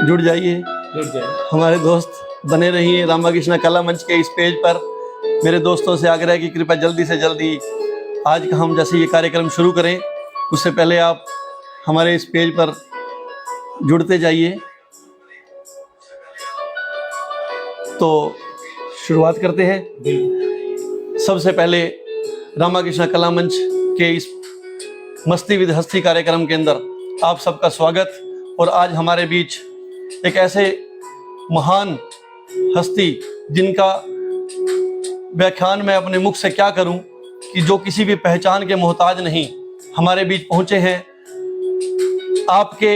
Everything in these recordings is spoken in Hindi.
जुड़ जाइए, हमारे दोस्त बने रहिए रामाकृष्णा कला मंच के इस पेज पर। मेरे दोस्तों से आग्रह है कि कृपया जल्दी से जल्दी आज का हम जैसे ये कार्यक्रम शुरू करें उससे पहले आप हमारे इस पेज पर जुड़ते जाइए। तो शुरुआत करते हैं। सबसे पहले रामाकृष्णा कला मंच के इस मस्ती विद हस्ती कार्यक्रम के अंदर आप सबका स्वागत। और आज हमारे बीच एक ऐसे महान हस्ती जिनका व्याख्यान मैं अपने मुख से क्या करूं कि जो किसी भी पहचान के मोहताज नहीं, हमारे बीच पहुंचे हैं। आपके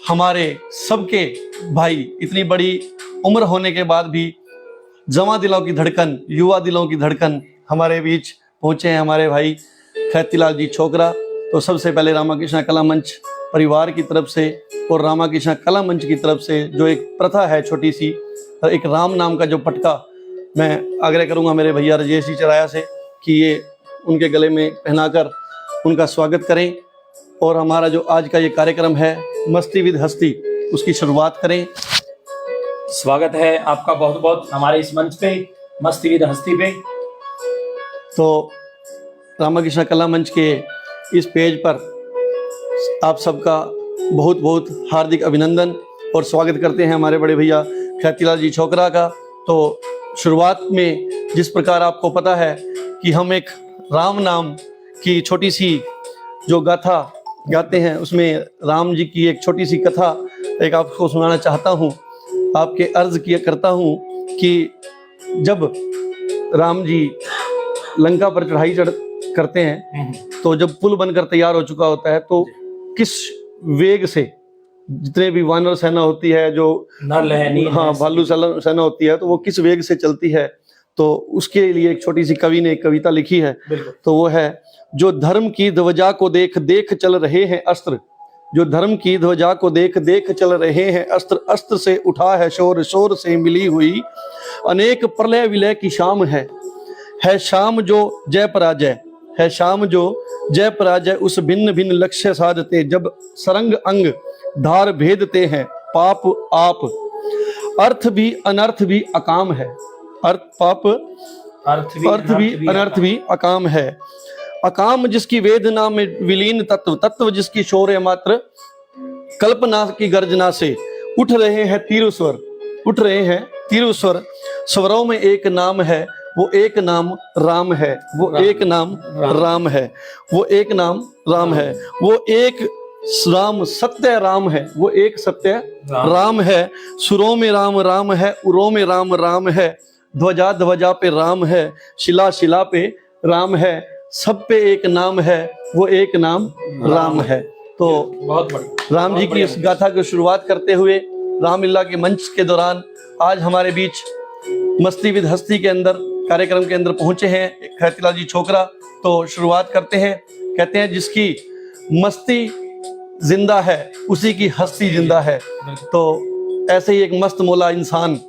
हमारे सबके भाई, इतनी बड़ी उम्र होने के बाद भी जवां दिलों की धड़कन, युवा दिलों की धड़कन, हमारे बीच पहुंचे हैं हमारे भाई खैतीलाल जी छोकरा। तो सबसे पहले रामाकृष्णा कला मंच परिवार की तरफ से और रामाकृष्णा कला मंच की तरफ से जो एक प्रथा है छोटी सी, एक राम नाम का जो पटका, मैं आग्रह करूंगा मेरे भैया राजेश जी चराया से कि ये उनके गले में पहनाकर उनका स्वागत करें और हमारा जो आज का ये कार्यक्रम है मस्ती विद हस्ती, उसकी शुरुआत करें। स्वागत है आपका बहुत बहुत हमारे इस मंच पे, मस्ती विद हस्ती पे। तो रामाकृष्णा कला मंच के इस पेज पर आप सबका बहुत बहुत हार्दिक अभिनंदन और स्वागत करते हैं हमारे बड़े भैया खैतीलाल जी छोकरा का। तो शुरुआत में जिस प्रकार आपको पता है कि हम एक राम नाम की छोटी सी जो गाथा गाते हैं, उसमें राम जी की एक छोटी सी कथा एक आपको सुनाना चाहता हूँ। आपके अर्ज किया करता हूँ कि जब राम जी लंका पर चढ़ाई करते हैं तो जब पुल बनकर तैयार हो चुका होता है तो किस वेग से जितने भी वानर सेना होती है, जो नल है, हाँ भालू सेना होती है, तो वो किस वेग से चलती है, तो उसके लिए एक छोटी सी कवि ने एक कविता लिखी है। तो वो है, जो धर्म की ध्वजा को देख देख चल रहे हैं अस्त्र, जो धर्म की ध्वजा को देख देख चल रहे हैं अस्त्र, अस्त्र से उठा है शोर, शोर से मिली हुई अनेक प्रलय विलय की शाम है शाम जो जय पराजय, है शाम जो जय पराजय, उस भिन्न भिन्न लक्ष्य साधते, जब सरंग अंग धार भेदते हैं पाप आप, अर्थ भी अनर्थ भी अकाम है, अर्थ पाप अर्थ भी अनर्थ भी अकाम है, अकाम जिसकी वेदना में विलीन तत्व, तत्व जिसकी शौर्य मात्र कल्पना की गर्जना से उठ रहे हैं तीर स्वर, उठ रहे हैं तीर स्वर, स्वरों में एक नाम है, वो एक नाम राम है, वो एक नाम राम है, वो एक नाम राम है, वो एक राम सत्य राम है, वो एक सत्य राम है, सुरों में राम राम है, उरों में राम राम है, ध्वजा ध्वजा पे राम है, शिला शिला पे राम है, सब पे एक नाम है, वो एक नाम राम है। तो बहुत बढ़िया राम जी की इस गाथा की शुरुआत करते हुए रामलीला के मंच के दौरान आज हमारे बीच मस्ती विद हस्ती के अंदर कार्यक्रम के अंदर पहुंचे हैं खैतीलाल जी छोकरा। तो शुरुआत करते हैं। कहते हैं जिसकी मस्ती जिंदा है उसी की हस्ती जिंदा है। तो ऐसे ही एक मस्त मौला इंसान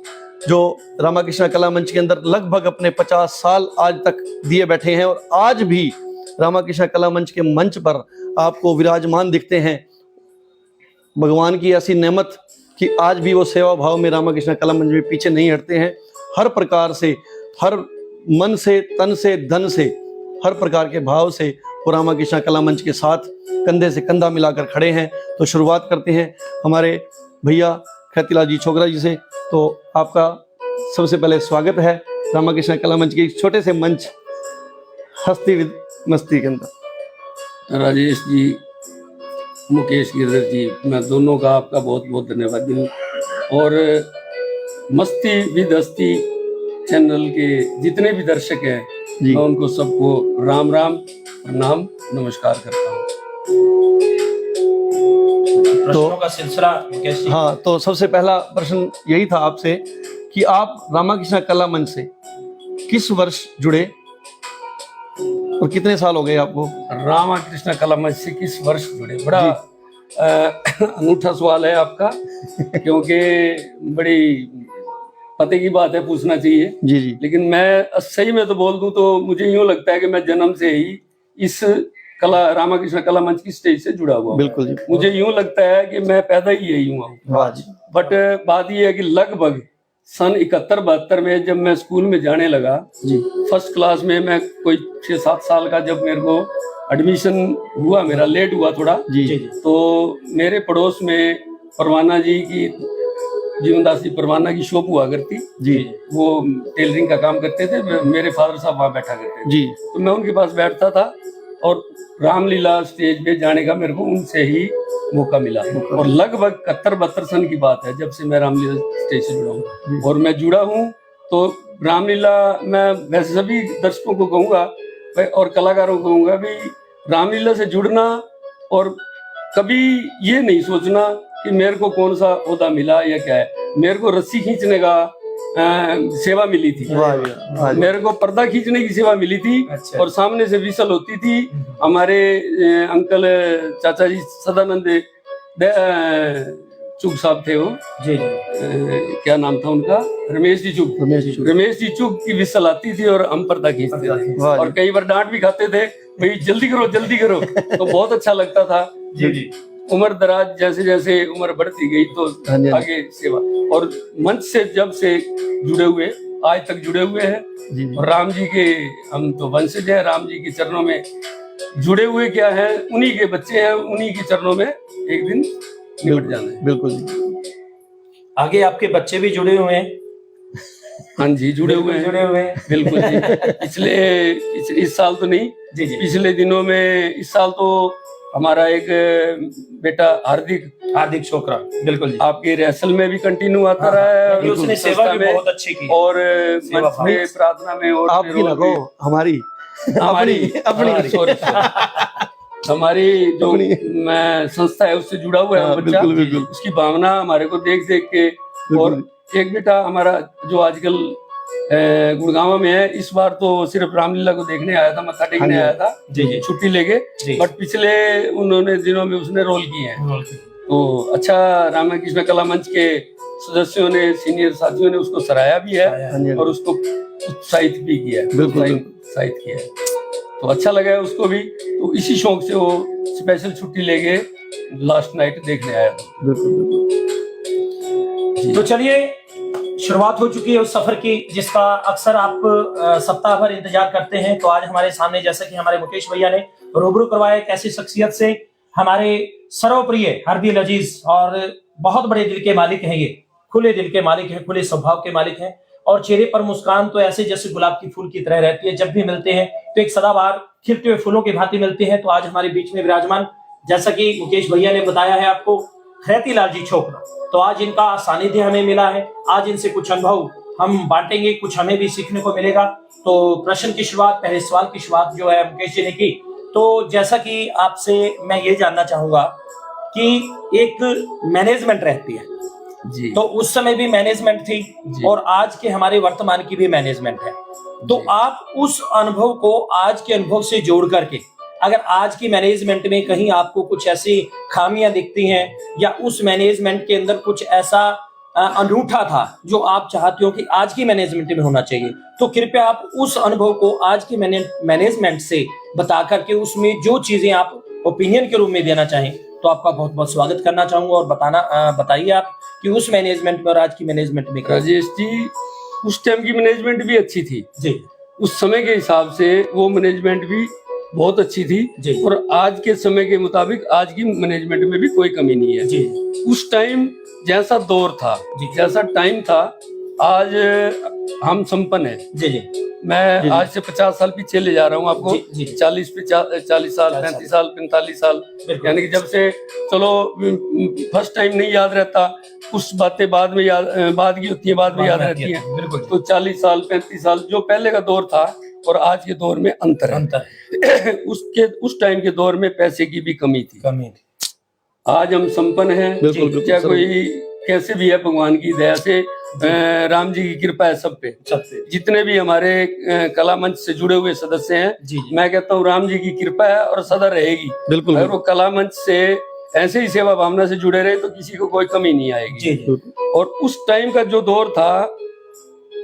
जो रामाकृष्णा कला मंच के अंदर लगभग अपने 50 साल आज तक दिए बैठे हैं और आज भी रामाकृष्णा कला मंच के मंच पर आपको विराजमान दिखते हैं। भगवान की ऐसी नेमत कि आज भी वो सेवा भाव में रामाकृष्णा कला मंच में पीछे नहीं हटते हैं। हर प्रकार से, हर मन से, तन से, धन से, हर प्रकार के भाव से वो रामाकृष्णा कला मंच के साथ कंधे से कंधा मिलाकर खड़े हैं। तो शुरुआत करते हैं हमारे भैया खैतीलाल जी छोकरा जी से। तो आपका सबसे पहले स्वागत है रामाकृष्णा कला मंच के एक छोटे से मंच हस्ती विद मस्ती के अंदर। राजेश जी, मुकेश गिरधर जी, मैं दोनों का आपका बहुत बहुत धन्यवाद दूँ। और मस्ती विद हस्ती चैनल के जितने भी दर्शक हैं मैं उनको सबको राम राम प्रणाम नमस्कार करता हूँ। प्रश्नों का सिलसिला हाँ, तो सबसे पहला प्रश्न यही था आपसे कि आप रामाकृष्णा कला मंच से किस वर्ष जुड़े और कितने साल हो गए आपको? रामाकृष्णा कला मंच से किस वर्ष जुड़े? बड़ा अनूठा सवाल है आपका क्योंकि बड़ी पते की बात है, पूछना चाहिए जी। लेकिन मैं सही में तो बोल दूं तो मुझे यूं लगता है कि मैं जन्म से ही इस कला रामाकृष्ण कला मंच की स्टेज से जुड़ा हुआ हूं। बिल्कुल जी। मुझे यूं लगता है कि मैं पैदा ही यही हुआ हूँ। वाह जी। बट बात यह है कि लगभग सन 71-72 में जब मैं स्कूल में जाने लगा जी। फर्स्ट क्लास में, मैं कोई 6-7 साल का जब मेरे को एडमिशन हुआ, मेरा लेट हुआ थोड़ा, जी। तो मेरे पड़ोस में परवाना जी की, जीवनदास जी परवाना की शॉप हुआ करती जी। वो टेलरिंग का काम करते थे, मेरे फादर साहब वहाँ बैठा करते थे। जी। तो मैं उनके पास बैठता था और रामलीला स्टेज पे जाने का मेरे को उनसे ही मौका मिला। और लगभग 71-72 सन की बात है जब से मैं रामलीला स्टेज से जुड़ा हूँ। और मैं जुड़ा हूँ तो रामलीला, मैं वैसे सभी दर्शकों को कहूँगा और कलाकारों को कहूँगा भी, रामलीला से जुड़ना और कभी ये नहीं सोचना कि मेरे को कौन सा ओहदा मिला या क्या है। मेरे को रस्सी खींचने का सेवा मिली थी, मेरे को पर्दा खींचने की सेवा मिली थी। अच्छा। और सामने से विसल होती थी। हमारे अंकल चाचा जी सदानंद चुग साहब थे वो, जी। क्या नाम था उनका, रमेश जी चुग। रमेश जी चुग की विसल आती थी और हम पर्दा खींचते थे। और कई बार डांट भी खाते थे, भाई जल्दी करो जल्दी करो। तो बहुत अच्छा लगता था। जी। उम्र दराज जैसे जैसे उम्र बढ़ती गई तो आगे सेवा, और मंच से जब से जुड़े हुए आज तक जुड़े हुए हैं। और राम जी के हम तो वंशज हैं, राम जी के चरणों में जुड़े हुए क्या है, उन्हीं के बच्चे हैं, उन्हीं के चरणों में एक दिन निपट जाना है। बिल्कुल। आगे आपके बच्चे भी जुड़े हुए हैं? हाँ जी, जुड़े हुए हैं बिल्कुल जी। पिछले इस साल तो नहीं जी, पिछले दिनों में, इस साल तो हमारा एक बेटा हार्दिक छोकरा बिल्कुल जी, आपके रिहर्सल में भी कंटिन्यू आता रहा है। उसने सेवा भी बहुत अच्छी की और मंच में प्रार्थना में और आपकी ना कहो, हमारी सॉरी हमारी जो मैं संस्था है उससे जुड़ा हुआ है बच्चा। बिल्कुल। उसकी भावना हमारे को देख देख के। और एक बेटा हमारा जो आजकल गुड़गांव में है, इस बार तो सिर्फ रामलीला को देखने आया था, मत्था टेकने आया था जी, छुट्टी लेके। बट पिछले उन्होंने दिनों में उसने रोल किए हैं। तो अच्छा, रामकृष्ण कला मंच के सदस्यों ने, सीनियर साथियों ने उसको सराहा भी है और उसको उत्साहित भी किया है। तो अच्छा लगा है उसको भी। तो इसी शौक से वो स्पेशल छुट्टी लेके लास्ट नाइट देखने आया था। तो चलिए, शुरुआत हो चुकी है उस सफर की जिसका अक्सर आप सप्ताह भर इंतजार करते हैं। तो आज हमारे सामने, जैसा कि हमारे मुकेश भैया ने रूबरू करवाया, एक ऐसी शख्सियत से, हमारे सर्वप्रिय हरदिल अजीज, और बहुत बड़े दिल के मालिक हैं। ये खुले दिल के मालिक हैं, खुले स्वभाव के मालिक हैं, और चेहरे पर मुस्कान तो ऐसे जैसे गुलाब की फूल की तरह रहती है। जब भी मिलते हैं तो एक सदाबहार खिलते हुए फूलों की भांति मिलते हैं। तो आज हमारे बीच में विराजमान, जैसा कि मुकेश भैया ने बताया है आपको, खैतीलाल जी छोकरा। तो आज इनका सानिध्य हमें मिला है, आज इनसे कुछ अनुभव हम बांटेंगे, कुछ हमें भी सीखने को मिलेगा। तो प्रश्न की शुरुआत, पहले सवाल की शुरुआत जो है मुकेश जी ने की। तो जैसा कि आपसे मैं ये जानना चाहूंगा कि एक मैनेजमेंट रहती है जी, तो उस समय भी मैनेजमेंट थी और आज के हमारे वर्तमान की भी मैनेजमेंट है। तो आप उस अनुभव को आज के अनुभव से जोड़ करके, अगर आज की मैनेजमेंट में कहीं आपको कुछ ऐसी खामियां दिखती हैं या उस मैनेजमेंट के अंदर कुछ ऐसा अनूठा था जो आप चाहते हो कि आज की मैनेजमेंट में होना चाहिए, तो कृपया आप उस अनुभव को आज की मैनेजमेंट से बता करके उसमें जो चीजें आप ओपिनियन के रूप में देना चाहें तो आपका बहुत बहुत स्वागत करना चाहूंगा। और बताइए आप कि उस मैनेजमेंट में और आज की मैनेजमेंट में। राजेश जी, उस टाइम की मैनेजमेंट भी अच्छी थी जी, उस समय के हिसाब से वो मैनेजमेंट भी बहुत अच्छी थी जी। और आज के समय के मुताबिक आज की मैनेजमेंट में भी कोई कमी नहीं है जी। उस टाइम जैसा दौर था, जैसा टाइम था, आज हम संपन्न है जी। मैं आज से 50 साल पीछे ले जा रहा हूँ आपको, 40 साल, 35 साल, 45 साल, यानी कि जब से, चलो फर्स्ट टाइम नहीं याद रहता, कुछ बातें बाद की होती है, बाद में याद रहती है। तो 40 साल, 35 साल जो पहले का दौर था और आज के दौर में अंतर है। उस टाइम के दौर में पैसे की भी कमी थी। आज हम संपन्न हैं, क्या कोई कैसे भी है, भगवान की दया से, राम जी की कृपा है सब पे। जितने भी हमारे कला मंच से जुड़े हुए सदस्य हैं, मैं कहता हूँ राम जी की कृपा है और सदा रहेगी। अगर वो कला मंच से ऐसे ही सेवा भावना से जुड़े रहे तो किसी को कोई कमी नहीं आएगी। और उस टाइम का जो दौर था,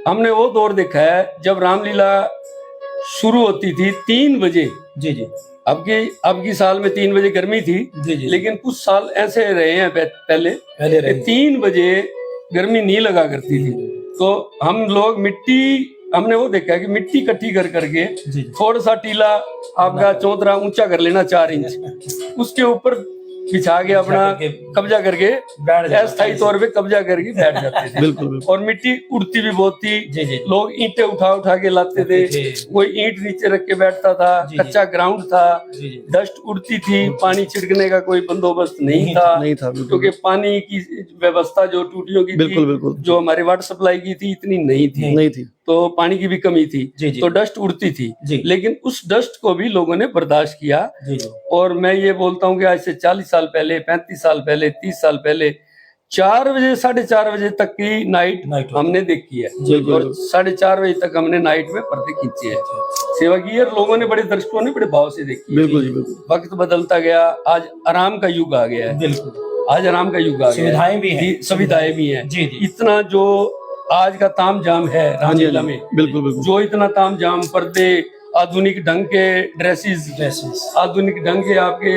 हमने वो दौर देखा है जब रामलीला शुरू होती थी 3 बजे। अब की साल में 3 बजे गर्मी थी, जी जी, लेकिन कुछ साल ऐसे रहे हैं पहले पहले कि 3 बजे गर्मी नहीं लगा करती थी। तो हम लोग हमने वो देखा है कि मिट्टी इकट्ठी कर करके जी थोड़ा सा टीला आपका चौतरा ऊंचा कर लेना 4 इंच, उसके ऊपर बिछा के अपना कब्जा करके बैठ जाते अस्थायी तौर पे कब्जा करके बैठ जाते थे। बिल्कुल और मिट्टी उड़ती भी बहुत थी, जी जी, लोग ईंटें उठा उठा के लाते थे, कोई ईंट नीचे रख के बैठता था, जी, जी। कच्चा ग्राउंड था, जी जी, डस्ट उड़ती थी, पानी छिड़कने का कोई बंदोबस्त नहीं था, नहीं था, क्योंकि बिल्कुल पानी की व्यवस्था जो टूटियों की बिल्कुल थी, बिल्कुल जो हमारे वाटर सप्लाई की थी इतनी नहीं थी, नहीं थी। तो पानी की भी कमी थी, जी जी, तो डस्ट उड़ती थी। जी लेकिन उस डस्ट को भी लोगों ने बर्दाश्त किया। जी जी, और मैं ये बोलता हूँ कि आज से 40 साल पहले, 35 साल पहले, 30 साल पहले 4 बजे 4:30 बजे तक की नाइट नाइट हमने देखी है, बिल्कुल। और 4:30 बजे तक हमने नाइट में पर्दे खींचे हैं, सेवा की है, और लोगों ने, बड़े दर्शकों ने बड़े भाव से देखी है। बिल्कुल जी, बिल्कुल वक्त बदलता गया, आज आराम का युग आ गया है, बिल्कुल, आज आराम का युग आ गया है, सुविधाएं भी हैं, सुविधाएं भी हैं। जी जी, इतना जो आज का ताम झाम है हाँ जी, रामलीला हाँ जी, में, बिल्कुल बिल्कुल जो इतना ताम झाम, पर्दे, आधुनिक ढंग के ड्रेसेस, ड्रेसेस, आधुनिक ढंग के आपके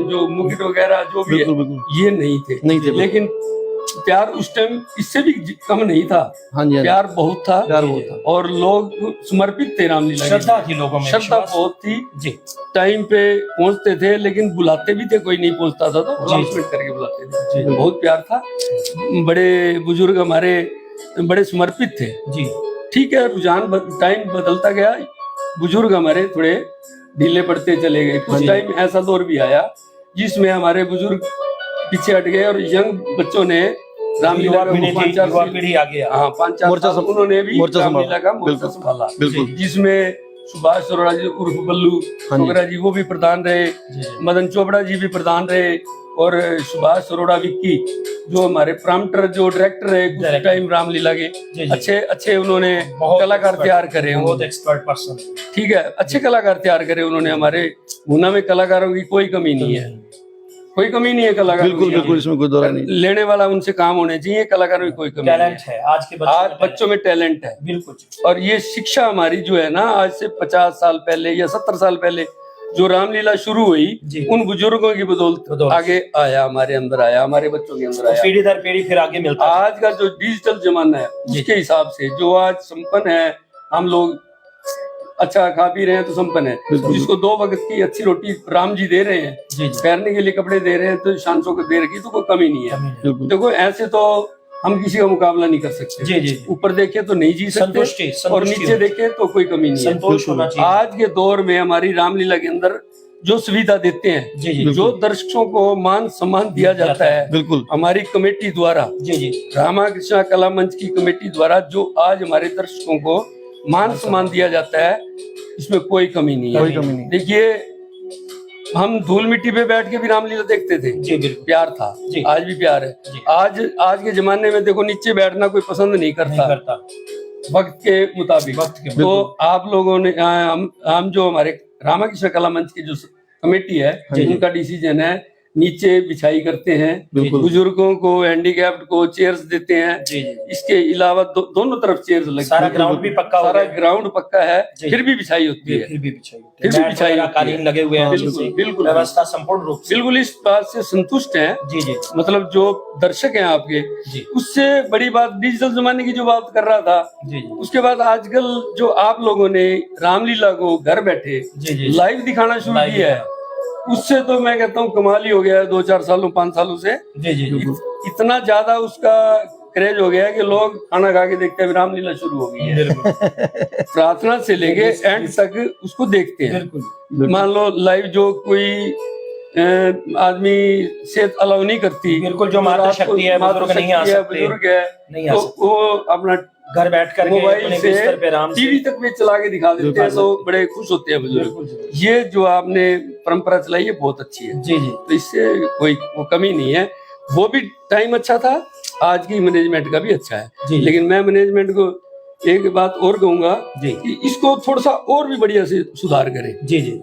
जो मुकुट वगैरह जो भी है, बिल्कुल बिल्कुल ये नहीं थे, लेकिन प्यार उस टाइम इससे भी कम नहीं था। हाँ जी, हाँ जी, प्यार बहुत था, प्यार बहुत था। और लोग समर्पित थे रामलीला, श्रद्धा थी लोगों में, श्रद्धा विश्वास। बहुत थी, जी टाइम पे पहुंचते थे, लेकिन बुलाते भी थे, कोई नहीं पहुंचता था तो जी। अनाउंसमेंट करके बुलाते थे। जी बहुत प्यार था, बड़े बुजुर्ग हमारे बड़े समर्पित थे। जी, ठीक है, रुझान टाइम बदलता गया, बुजुर्ग हमारे थोड़े ढीले पड़ते चले गए। हाँ कुछ जी। टाइम ऐसा दौर भी आया जिसमें हमारे बुजुर्ग पीछे हट गए, और यंग बच्चों ने रामलीला युवा को पीढ़ी थी, 5-4 युवा पीढ़ी आगे आ हाँ 5-4 मोर्चा साल संभाला, उन्होंने भी मोर्चा रामलीला का मोर्चा बिल्कुल, संभाला, बिल्कुल। जिसमें सुभाष अरोड़ा जी उर्फ बल्लू हाँ जी। छोकरा जी वो भी प्रधान रहे, जी जी, मदन चोपड़ा जी भी प्रधान रहे, और सुभाष अरोड़ा विक्की जो हमारे प्रॉम्प्टर जो डायरेक्टर रहे कुछ Director। टाइम रामलीला के, जी। अच्छे अच्छे उन्होंने बहुत कलाकार expert, तैयार करे, बहुत एक्सपर्ट पर्सन, ठीक है, अच्छे कलाकार तैयार करे उन्होंने। हमारे गुना में कलाकारों की कोई कमी नहीं है, कोई कमी नहीं है कलाकारों बिल्कुल की। बिल्कुल, इसमें कोई दो राय नहीं। लेने वाला उनसे काम होने चाहिए, कलाकारों की कोई कमी नहीं टैलेंट है आज के आज बच्चों बच्चों में टैलेंट है। बिल्कुल, और ये शिक्षा हमारी जो है ना, आज से 50 साल पहले या 70 साल पहले जो रामलीला शुरू हुई, जी। उन बुजुर्गों की बदौलत आगे आया, हमारे अंदर आया, हमारे बच्चों के अंदर आया। पीढ़ी दर पीढ़ी फिर आगे मिलता है। आज का जो डिजिटल जमाना है उसके हिसाब से जो आज संपन्न है, हम लोग अच्छा खा पी रहे हैं तो संपन्न है, बिल्कुल। जिसको 2 वक्त की अच्छी रोटी राम जी दे रहे हैं, जी जी, पहनने के लिए कपड़े दे रहे हैं, तो शान शौकत दे रखी, तो कोई कमी नहीं है। बिल्कुल देखो ऐसे तो हम किसी का मुकाबला नहीं कर सकते। जी जी, ऊपर देखे तो नहीं जी सकते, संतुष्टि और संतुष्टि नीचे देखे तो कोई कमी नहीं है। संतोष होना चाहिए। आज के दौर में हमारी रामलीला के अंदर जो सुविधा देते हैं, जी जी, जो दर्शकों को मान सम्मान दिया जाता है, बिल्कुल हमारी कमेटी द्वारा, जी जी, रामाकृष्ण कला मंच की कमेटी द्वारा जो आज हमारे दर्शकों को मान सम्मान दिया जाता है, इसमें कोई कमी नहीं कोई है। कमी नहीं। देखिए, हम धूल मिट्टी पे बैठ के भी रामलीला देखते थे, जी बिल्कुल, प्यार था, जी। आज भी प्यार है। जी। आज के जमाने में देखो, नीचे बैठना कोई पसंद नहीं नहीं करता करता वक्त के मुताबिक। वक्त के तो आप लोगों ने हम जो हमारे रामाकृष्ण कला मंच की जो कमेटी है, जी। उनका डिसीजन है, नीचे बिछाई करते हैं, बिल्कुल। बुजुर्गों को, हैंडीकैप्ड को चेयर्स देते हैं। जी जी, इसके अलावा दोनों तरफ चेयर्स लगती सारा हैं। ग्राउंड भी पक्का हो सारा गया। ग्राउंड पक्का है, जी। फिर भी बिछाई होती है, फिर भी बिछाई होती फिर है। भी मैट बिछाई वगैरह, होती है। कालीन लगे हुए हैं, हाँ, अच्छे बिल्कुल, से। बिल्कुल। व्यवस्था संपूर्ण रूप से। बिल्कुल इस बात से संतुष्ट हैं, जी जी, मतलब जो दर्शक हैं आपके, जी उससे बड़ी बात डिजिटल जमाने की जो बात कर रहा था, जी जी, उसके बाद आजकल जो आप लोगों ने रामलीला को घर बैठे जी जी, लाइव दिखाना शुरू लाइव किया है, उससे तो मैं कहता हूँ कमाल ही हो गया है। 2-4 सालों 5 सालों से जी जी, इतना ज्यादा उसका क्रेज हो गया है कि लोग खाना खा के देखते हैं रामलीला शुरू हो गई है। बिल्कुल प्रार्थना से लेके एंड तक उसको देखते हैं। बिल्कुल, मान लो लाइव जो कोई आदमी सेहत अलाउ नहीं करती, बिल्कुल, जो माता शक्ति है, बुजुर्ग नहीं आ सकते, बुजुर्ग है, नहीं आ तो सकते। वो अपना घर बैठ कर मोबाइल अपने से बिस्तर पे आराम से। टीवी तक में चला के दिखा देते हैं, तो बड़े खुश होते हैं बुजुर्ग। बिल्कुल, ये जो आपने परंपरा चलाई है बहुत अच्छी है, जी जी, तो इससे कोई वो कमी नहीं है। वो भी टाइम अच्छा था, आज की मैनेजमेंट का भी अच्छा है। जी। लेकिन मैं मैनेजमेंट को एक बात और कहूंगा जी कि इसको थोड़ा सा और भी बढ़िया से सुधार करें। जी जी,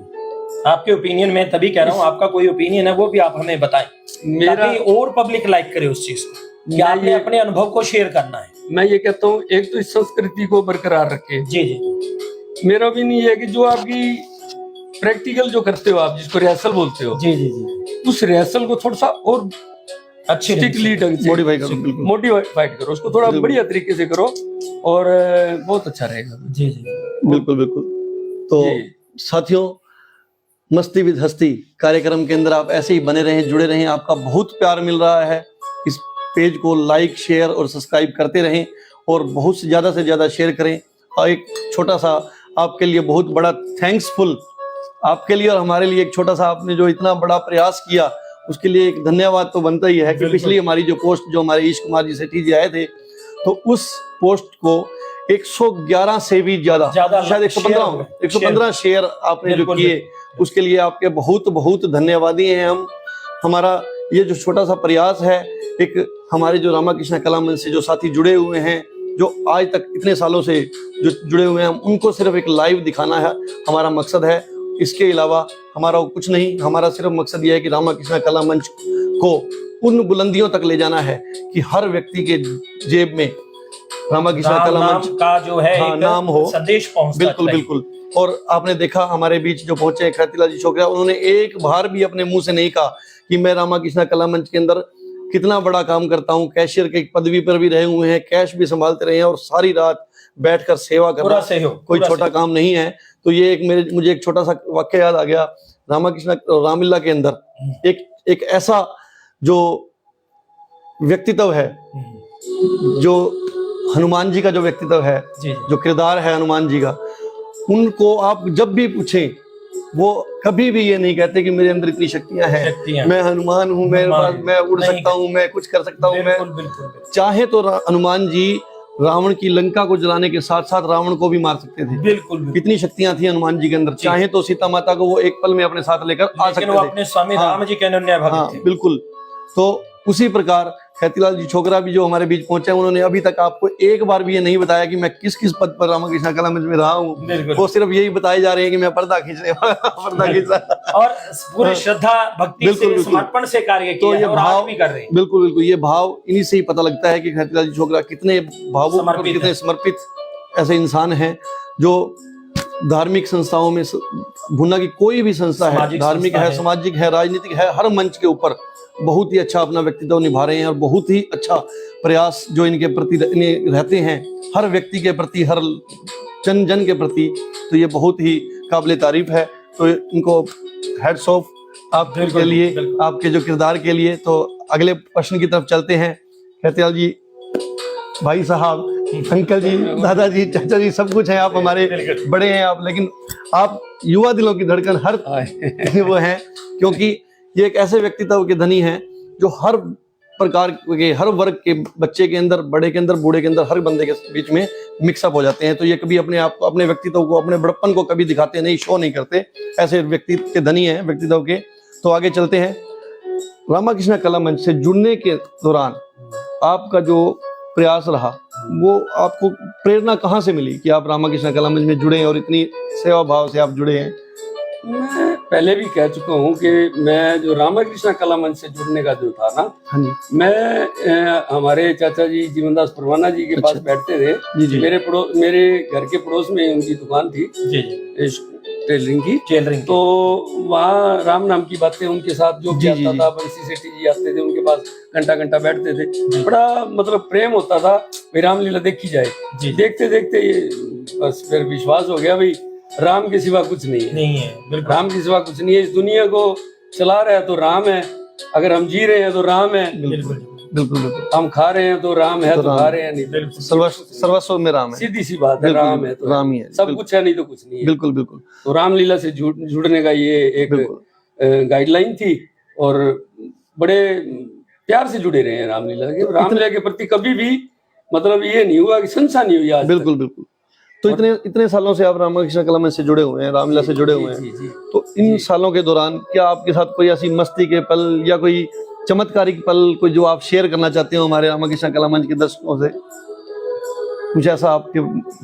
आपके ओपिनियन में तभी कह रहा हूँ, आपका कोई ओपिनियन है वो भी आप हमें बताएं, मेरा ताकि और पब्लिक लाइक करे उस चीज को, कि आपने अपने अनुभव को शेयर करना है। मैं ये कहता हूँ, एक तो इस संस्कृति को बरकरार रखें। जी जी, मेरा भी नहीं है कि जो आपकी प्रैक्टिकल जो करते हो आप, जिसको रिहर्सल बोलते हो, जी जी जी, उस रिहर्सल को थोड़ा सा और अच्छी स्ट्रिक्टली ढंग से मॉडिफाई करो, बिल्कुल मोटिवेट करो उसको, थोड़ा बढ़िया तरीके से करो और बहुत अच्छा रहेगा। जी जी, बिल्कुल बिल्कुल। तो जी। साथियों, मस्ती विद हस्ती कार्यक्रम के अंदर आप ऐसे ही बने रहें, जुड़े रहें। आपका बहुत प्यार मिल रहा है। इस पेज को लाइक, शेयर और सब्सक्राइब करते रहें और बहुत से ज़्यादा शेयर करें। और एक छोटा सा आपके लिए बहुत बड़ा थैंक्सफुल आपके लिए और हमारे लिए एक छोटा सा, आपने जो इतना बड़ा प्रयास किया उसके लिए एक धन्यवाद तो बनता ही है कि पिछली हमारी जो पोस्ट, जो हमारे ईश कुमार जी सेठी जी आए थे, तो उस पोस्ट को 111 से भी ज्यादा शायद 115 शेयर आपने जो किए, उसके लिए आपके बहुत बहुत धन्यवादी हैं हम। हमारा ये जो छोटा सा प्रयास है, एक हमारे जो रामाकृष्ण कला मंच से जो साथी जुड़े हुए हैं, जो आज तक इतने सालों से जो जुड़े हुए हैं, उनको सिर्फ एक लाइव दिखाना है हमारा मकसद है। इसके अलावा हमारा कुछ नहीं, हमारा सिर्फ मकसद ये है कि रामाकृष्ण कला मंच को उन बुलंदियों तक ले जाना है कि हर व्यक्ति के जेब में रामाकृष्ण कला मंच का जो है नाम हो, संदेश पहुंचता। बिल्कुल बिल्कुल। और आपने देखा हमारे बीच जो पहुंचे ख्यातिलाल जी छोकरा, उन्होंने एक बार भी अपने मुंह से नहीं कहा कि मैं रामाकृष्ण कला मंच के अंदर कितना बड़ा काम करता हूँ, कैशियर के पदवी पर भी रहे हुए हैं, कैश भी संभालते रहे हैं और सारी रात बैठकर सेवा करना कोई छोटा काम नहीं है। तो ये एक मुझे एक छोटा सा वाक्य याद आ गया। रामाकृष्ण रामलीला के अंदर एक ऐसा जो व्यक्तित्व है, जो हनुमान जी का जो व्यक्तित्व है, जो किरदार है हनुमान जी का, उनको आप जब भी पूछें वो कभी भी ये नहीं कहते कि मेरे अंदर इतनी शक्तियां हैं, मैं हनुमान हूँ, मेरे पास मैं उड़ सकता हूँ, मैं कुछ कर सकता हूँ। मैं चाहे तो हनुमान जी रावण की लंका को जलाने के साथ साथ रावण को भी मार सकते थे। बिल्कुल इतनी शक्तियां थी हनुमान जी के अंदर। चाहे तो सीता माता को वो एक पल में अपने साथ लेकर आ सकते थे। अपने स्वामी राम जी के अनन्य भक्त थे। बिल्कुल। तो उसी प्रकार ख्यातिलाल जी छोकरा भी जो हमारे बीच पहुंचे, उन्होंने अभी तक आपको एक बार भी ये नहीं बताया कि मैं किस किस पद पर रामाकृष्ण कला मंच में रहा हूँ। वो सिर्फ यही बताए जा रहे हैं कि मैं पर्दा खींचने वाला, पर्दा खींचा और पूरी श्रद्धा भक्ति से, समर्पण से कार्य किया है और आज भी कर रहे हैं। बिल्कुल बिल्कुल। ये भाव इन्हीं से ही पता लगता है कि ख्यातिलाल जी छोकरा कितने भावुक और कितने समर्पित ऐसे इंसान हैं, जो धार्मिक संस्थाओं में, भुना की कोई भी संस्था है, धार्मिक है, सामाजिक है, राजनीतिक है, हर मंच के ऊपर बहुत ही अच्छा अपना व्यक्तित्व निभा रहे हैं और बहुत ही अच्छा प्रयास जो इनके प्रति रहते हैं, हर व्यक्ति के प्रति, हर जन जन के प्रति। तो ये बहुत ही काबिल तारीफ है। तो इनको हेड्स ऑफ आपके लिए, आपके जो किरदार के लिए। तो अगले प्रश्न की तरफ चलते हैं। ख्यातिलाल जी, भाई साहब, अंकल जी, दादाजी, चाचा जी, सब कुछ है, आप हमारे बड़े हैं आप, लेकिन आप युवा दिलों की धड़कन हर वो हैं, क्योंकि ये एक ऐसे व्यक्तित्व के धनी हैं जो हर प्रकार के, हर वर्ग के बच्चे के अंदर, बड़े के अंदर, बूढ़े के अंदर, हर बंदे के बीच में मिक्सअप हो जाते हैं। तो ये कभी अपने आप को, अपने व्यक्तित्व को, अपने बड़प्पन को कभी दिखाते नहीं, शो नहीं करते। ऐसे व्यक्तित्व के धनी हैं, व्यक्तित्व के। तो आगे चलते हैं। रामाकृष्ण कला मंच से जुड़ने के दौरान आपका जो प्रयास रहा, वो आपको प्रेरणा कहाँ से मिली कि आप रामाकृष्ण कला मंच में जुड़े और इतनी सेवा भाव से आप जुड़े हैं? मैं पहले भी कह चुका हूँ कि मैं जो रामाकृष्ण कला मंच से जुड़ने का जो था ना, हाँ जी, मैं हमारे चाचा जी जीवनदास परवाना जी के पास बैठते थे। जी। मेरे घर के पड़ोस में उनकी दुकान थी टेलरिंग की। तो वहाँ राम नाम की बातें उनके साथ जो भी आता था, बंसी सेठी जी आते थे, उनके पास घंटा बैठते थे। बड़ा मतलब प्रेम होता था, भाई रामलीला देखी जाए। देखते देखते ये बस फिर विश्वास हो गया, भाई राम के सिवा कुछ नहीं है। राम के सिवा कुछ नहीं है। इस दुनिया को चला रहा है तो राम है, अगर हम जी रहे हैं तो राम है, बिल्कुल। हम खा रहे हैं तो राम है, तो खा रहे हैं नहीं, सर्वस्व में राम है। सीधी सी बात है, राम है तो राम ही है, सब कुछ है, नहीं तो कुछ नहीं है। बिल्कुल। तो रामलीला से जुड़ने का ये एक गाइडलाइन थी और बड़े प्यार से जुड़े रहे हैं रामलीला के प्रति। कभी भी मतलब ये नहीं हुआ कि संशय नहीं हुई आज। बिल्कुल। तो इतने सालों से आप रामाकृष्ण कला मंच से जुड़े हुए हैं, रामलीला से जुड़े हुए हैं। तो इन सालों के दौरान क्या आपके साथ कोई ऐसी मस्ती के पल या कोई चमत्कारिक पल, कोई जो आप शेयर करना चाहते हो हमारे रामाकृष्ण कला मंच के दर्शकों से? कुछ ऐसा आपके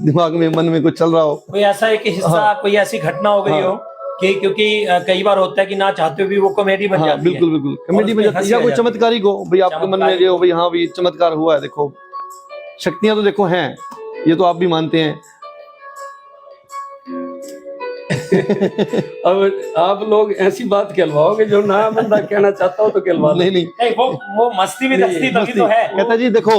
दिमाग में, मन में कुछ चल रहा हो? कोई ऐसा एक हिस्सा, कोई ऐसी घटना हो गई हो कि, क्योंकि कई बार होता है कि ना चाहते हुए भी वो कॉमेडी बन जाती है। बिल्कुल कॉमेडी बन जाती है, या कोई चमत्कारिक हो भाई आपके मन में, जो भाई हाँ भाई चमत्कार हुआ है, देखो शक्तियां तो देखो हैं, ये तो आप भी मानते हैं। अब आप लोग ऐसी बात कहलवाओगे जो ना बंदा कहना चाहता हो तो कहलवा लो। नहीं नहीं, नहीं, वो मस्ती भी दस्ती तभी तो है। कहता जी देखो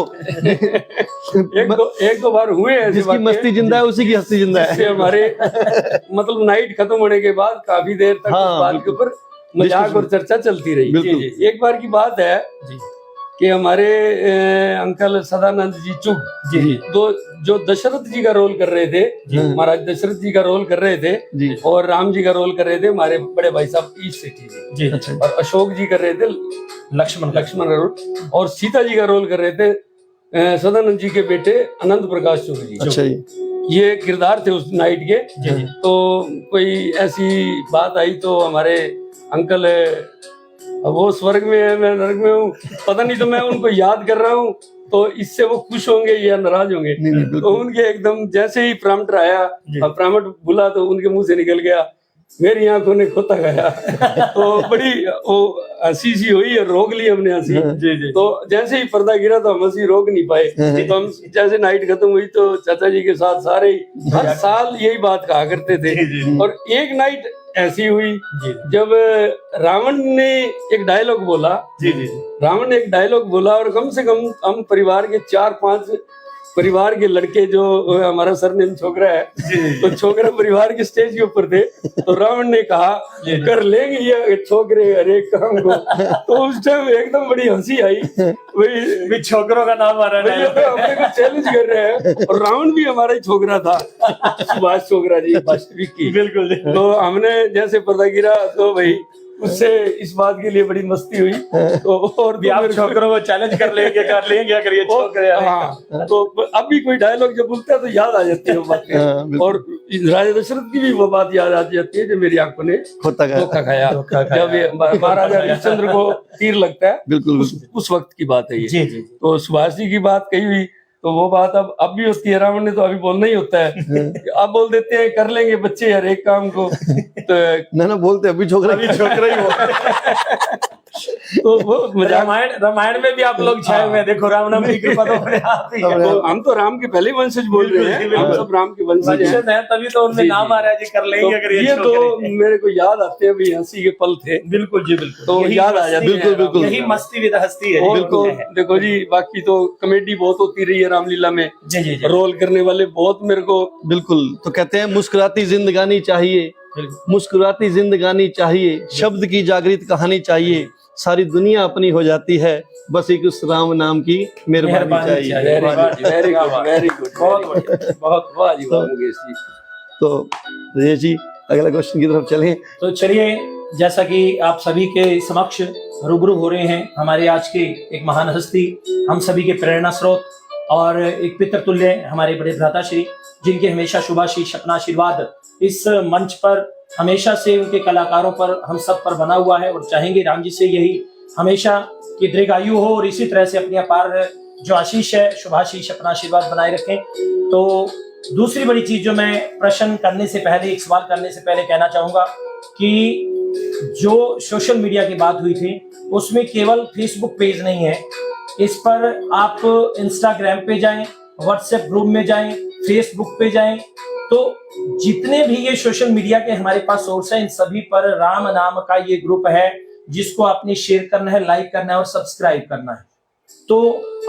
एक दो बार हुए ऐसी जिसकी बातें, मस्ती जिंदा है उसी की हस्ती जिंदा जिससे है। हमारे मतलब नाइट खत्म होने के बाद काफी देर तक हाँ, उस बात के ऊपर मजाक और चर्चा चलती रही। बिल्कुल। जी, जी। एक बार की बात है जी कि हमारे अंकल सदानंद जी चुग जी जो दशरथ जी का रोल कर रहे थे, महाराज दशरथ जी का रोल कर रहे थे, जी और राम जी का रोल कर रहे थे हमारे बड़े भाई साहब ईश सेठी जी, जी अच्छा और अशोक जी कर रहे थे लक्ष्मण लक्ष्मण का रोल, और सीता जी का रोल कर रहे थे सदानंद जी के बेटे अनंत प्रकाश चुग जी। अच्छा जी ये किरदार थे उस नाइट के। जी जी तो कोई ऐसी बात आई तो हमारे अंकल अब वो स्वर्ग में है, मैं नरक में हूँ, पता नहीं, तो मैं उनको याद कर रहा हूँ, तो इससे वो खुश होंगे या नाराज होंगे। नहीं नहीं तो बिल्कुल उनके एकदम जैसे ही प्रामट आया और प्रामट बुला तो उनके मुंह से निकल गया, मेरी आंखों ने खोता खाया। तो बड़ी वो हंसी सी हुई और रोक ली हमने हंसी। जी जी तो जैसे ही पर्दा गिरा तो हम हंसी रोक नहीं पाए। तो हम जैसे नाइट खत्म हुई तो चाचा जी के साथ सारे हर साल यही बात कहा करते थे। और एक नाइट ऐसी हुई जी जब रावण ने एक डायलॉग बोला, जी जी रावण ने एक डायलॉग बोला, और कम से कम हम परिवार के 4-5 परिवार के लड़के, जो हमारा सरनेम छोकरा है, तो छोकरा परिवार के स्टेज के ऊपर थे, तो रावण ने कहा कर लेंगे ये छोकरे हर एक काम को। तो उस टाइम एकदम बड़ी हंसी आई, वही छोकरों का नाम आ रहा ये तो अपने को चैलेंज कर रहे हैं। और रावण भी हमारा ही छोकरा था, सुभाष छोकरा जी विक्की। बिल्कुल। तो हमने जैसे पर्दा गिरा तो भाई उससे इस बात के लिए बड़ी मस्ती हुई। तो और भी आप छोकरों को चैलेंज कर लेंगे अगर ये छोकरे। हाँ, तो अब भी कोई डायलॉग जब बोलते हैं तो याद आ जाती है वो बातें। और राजा दशरथ की भी वो बात याद आ जाती है जो मेरी आंखों ने खोता धोखा खाया, जब ये महाराजा हरिश्चंद्र को तीर लगता है, बिल्कुल उस वक्त की बात है ये। जी जी तो सुभाष जी की बात कही हुई तो वो बात अब भी होती है। रावण ने तो अभी बोलना ही होता है, अब बोल देते हैं कर लेंगे बच्चे हर एक काम को। तो ना बोलते अभी छोकरा ही बोलते। तो वो मजाक। रामायण में भी आप लोग छाए हुए हैं, देखो राम की कृपा तो अपने आप ही है। तो हम तो राम के पहले वंशज बोल रहे हैं, हम सब राम के वंशज हैं। वंशज हैं, तभी तो उनमें जी, नाम जी। आ रहा है जी, कर लेंगे अगर ये तो छोकरे। मेरे को याद आते हैं, भी हंसी के पल थे। बिल्कुल जी बिल्कुल, तो यही याद आ मस्ती जाते है, हैं। बिल्कुल, बिल्कुल। यही मस्ती विद हस्ती है। और तो बिल्कुल है। देखो जी, बाकी तो कॉमेडी बहुत होती रही है रामलीला में, जी जी जी रोल करने वाले बहुत मेरे को। बिल्कुल। तो कहते हैं मुस्कुराती जिंदगानी चाहिए, मुस्कुराती जिंदगानी चाहिए, शब्द की जागृत कहानी चाहिए, सारी दुनिया अपनी हो जाती है, बस एक उस राम नाम की मेहरबानी चाहिए। वेरी गुड, वेरी गुड, बहुत बढ़िया, बहुत वाह जी वाह मुकेश जी। तो राजेश जी अगला क्वेश्चन की तरफ चलें। तो चलिए, जैसा कि आप सभी के समक्ष रूबरू हो रहे हैं, हमारे आज के एक महान हस्ती, हम सभी के प्रेरणा स्रोत और एक पितृ तुल्य हमारे बड़े भ्राताश्री, जिनके हमेशा शुभाशीष अपना आशीर्वाद इस मंच पर हमेशा से उनके कलाकारों पर हम सब पर बना हुआ है, और चाहेंगे राम जी से यही हमेशा की दीर्घायु हो, और इसी तरह से अपनी अपार जो आशीष है, शुभाशीष अपना आशीर्वाद बनाए रखें। तो दूसरी बड़ी चीज जो मैं प्रश्न करने से पहले, एक सवाल करने से पहले कहना चाहूंगा कि जो सोशल मीडिया की बात हुई थी, उसमें केवल फेसबुक पेज नहीं है, इस पर आप इंस्टाग्राम पे जाएं, व्हाट्सएप ग्रुप में जाएं, फेसबुक पे जाएं, तो जितने भी ये सोशल मीडिया के हमारे पास सोर्स हैं, इन सभी पर राम नाम का ये ग्रुप है, जिसको आपने शेयर करना है, लाइक करना है और सब्सक्राइब करना है। तो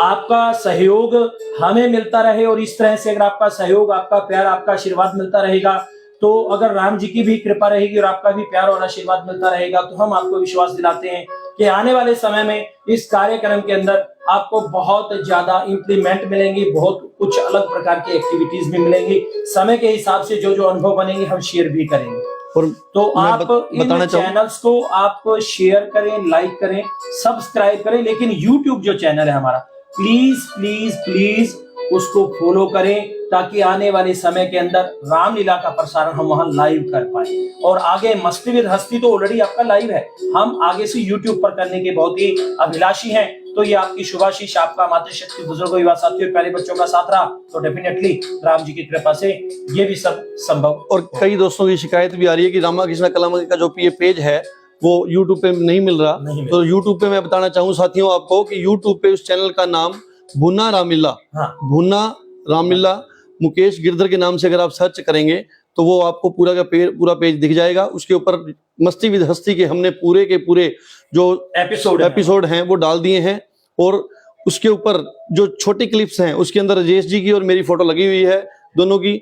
आपका सहयोग हमें मिलता रहे, और इस तरह से अगर आपका सहयोग, आपका प्यार, आपका आशीर्वाद मिलता रहेगा, तो अगर राम जी की भी कृपा रहेगी और आपका भी प्यार और आशीर्वाद मिलता रहेगा, तो हम आपको विश्वास दिलाते हैं कि आने वाले समय में इस कार्यक्रम के अंदर आपको बहुत ज्यादा इंप्लीमेंट मिलेंगी, बहुत कुछ अलग प्रकार की एक्टिविटीज भी मिलेंगी। समय के हिसाब से जो जो अनुभव बनेंगे हम शेयर भी करेंगे। और तो आप इन चैनल्स को आप शेयर करें, लाइक करें, सब्सक्राइब करें, लेकिन YouTube जो चैनल है हमारा, प्लीज प्लीज प्लीज उसको फॉलो करें, ताकि आने वाले समय के अंदर रामलीला का प्रसारण हम वहां लाइव कर पाए। और आगे मस्ती विद हस्ती तो ऑलरेडी आपका लाइव है, हम आगे से YouTube पर करने के बहुत ही अभिलाषी हैं। तो ये आपकी शुभाशीष, आपका मातृशक्ति, बुजुर्गों, युवा साथियों, प्यारे बच्चों का साथ रहा, तो डेफिनेटली राम जी की कृपा से ये भी सब संभव। और कई दोस्तों की शिकायत भी आ रही है कि रामा कृष्णा कलामंदिर का जो ये पेज है वो YouTube पे नहीं मिल रहा। तो YouTube पे मैं बताना चाहूँ साथियों आपको कि YouTube पे उस चैनल का नाम भुना रामलीला, हाँ। भुना रामलीला मुकेश गिरधर के नाम से अगर आप सर्च करेंगे तो वो आपको पूरा पेज दिख जाएगा। उसके ऊपर मस्ती विद हस्ती के हमने पूरे के पूरे जो एपिसोड हैं वो डाल दिए हैं, और उसके ऊपर जो छोटी क्लिप्स हैं उसके अंदर राजेश जी की और मेरी फोटो लगी हुई है दोनों की।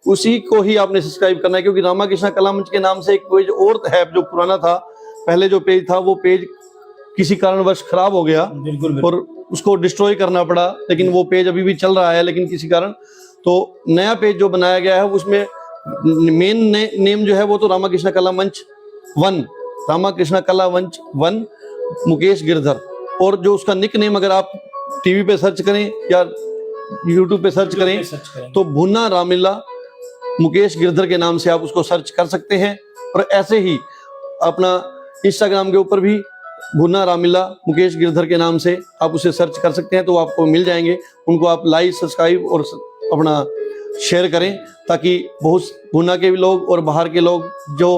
उसी को ही आपने सब्सक्राइब करना है, क्योंकि रामाकृष्णा कला मंच के नाम से एक पेज और है जो पुराना था, पहले जो पेज था वो पेज किसी कारणवश खराब हो गया और उसको डिस्ट्रॉय करना पड़ा, लेकिन वो पेज अभी भी चल रहा है, लेकिन किसी कारण। तो नया पेज जो बनाया गया है उसमें मेन नेम जो है वो तो रामाकृष्णा कला मंच 1, रामाकृष्णा कला मंच 1 मुकेश गिरधर, और जो उसका निक नेम अगर आप टीवी पे सर्च करें या यूट्यूब पे सर्च करें तो भुन्ना रामलीला मुकेश गिरधर के नाम से आप उसको सर्च कर सकते हैं। और ऐसे ही अपना इंस्टाग्राम के ऊपर भी भुन्ना रामलीला मुकेश गिरधर के नाम से आप उसे सर्च कर सकते हैं, तो आपको मिल जाएंगे। उनको आप लाइक, सब्सक्राइब और अपना शेयर करें, ताकि बहुत भुन्ना के भी लोग और बाहर के लोग जो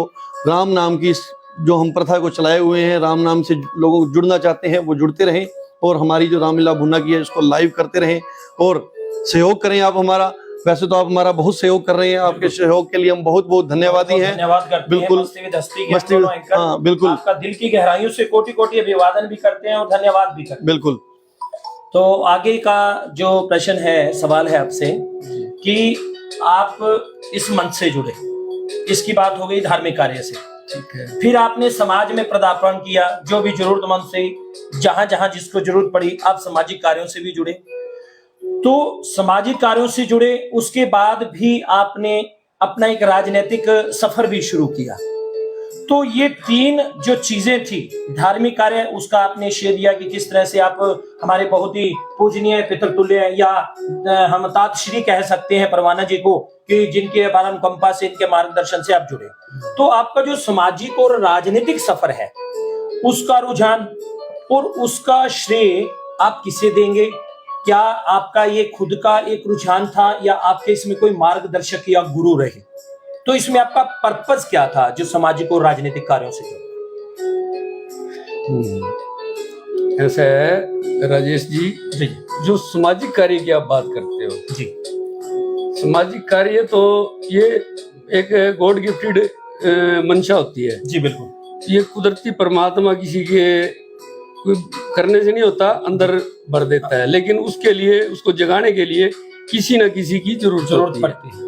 राम नाम की जो हम प्रथा को चलाए हुए हैं, राम नाम से लोगों को जुड़ना चाहते हैं, वो जुड़ते रहें, और हमारी जो रामलीला भुन्ना की है उसको लाइव करते रहें और सहयोग करें आप हमारा। वैसे तो आप हमारा बहुत सहयोग कर रहे हैं, आपके सहयोग के लिए हम बहुत बहुत धन्यवादी हैं। धन्यवाद करते बिल्कुल, हैं मस्ती विद हस्ती, हाँ बिल्कुल, आपका दिल की गहराइयों से कोटि कोटि अभिवादन भी करते हैं और धन्यवाद भी करते हैं। बिल्कुल। तो आगे का जो प्रश्न है, सवाल है आपसे कि आप इस मंच से जुड़े, इसकी बात हो गई धार्मिक कार्य से, ठीक है। फिर आपने समाज में पदार्पण किया, जो भी जरूरतमंद से जहां जहां जिसको जरूरत पड़ी आप सामाजिक कार्यों से भी जुड़े। तो सामाजिक कार्यों से जुड़े, उसके बाद भी आपने अपना एक राजनीतिक सफर भी शुरू किया। तो ये 3 जो चीजें थी, धार्मिक कार्य उसका आपने शेयर दिया कि किस तरह से आप हमारे बहुत ही पूजनीय पितृतुल्य या हम तात श्री कह सकते हैं परवाना जी को, कि जिनके अनुकंपा से, इनके मार्गदर्शन से आप जुड़े। तो आपका जो सामाजिक और राजनीतिक सफर है उसका रुझान और उसका श्रेय आप किसे देंगे? क्या आपका ये खुद का एक रुझान था या आपके इसमें कोई मार्गदर्शक या गुरु रहे? तो इसमें आपका पर्पस क्या था जो सामाजिक और राजनीतिक कार्यों से? ऐसा है राजेश जी, जो सामाजिक कार्य की आप बात करते हो जी, सामाजिक कार्य तो ये एक गॉड गिफ्टेड मंशा होती है जी बिल्कुल। ये कुदरती परमात्मा किसी के कोई करने से नहीं होता, अंदर भर देता है, लेकिन उसके लिए, उसको जगाने के लिए किसी न किसी की जरूरत पड़ती है।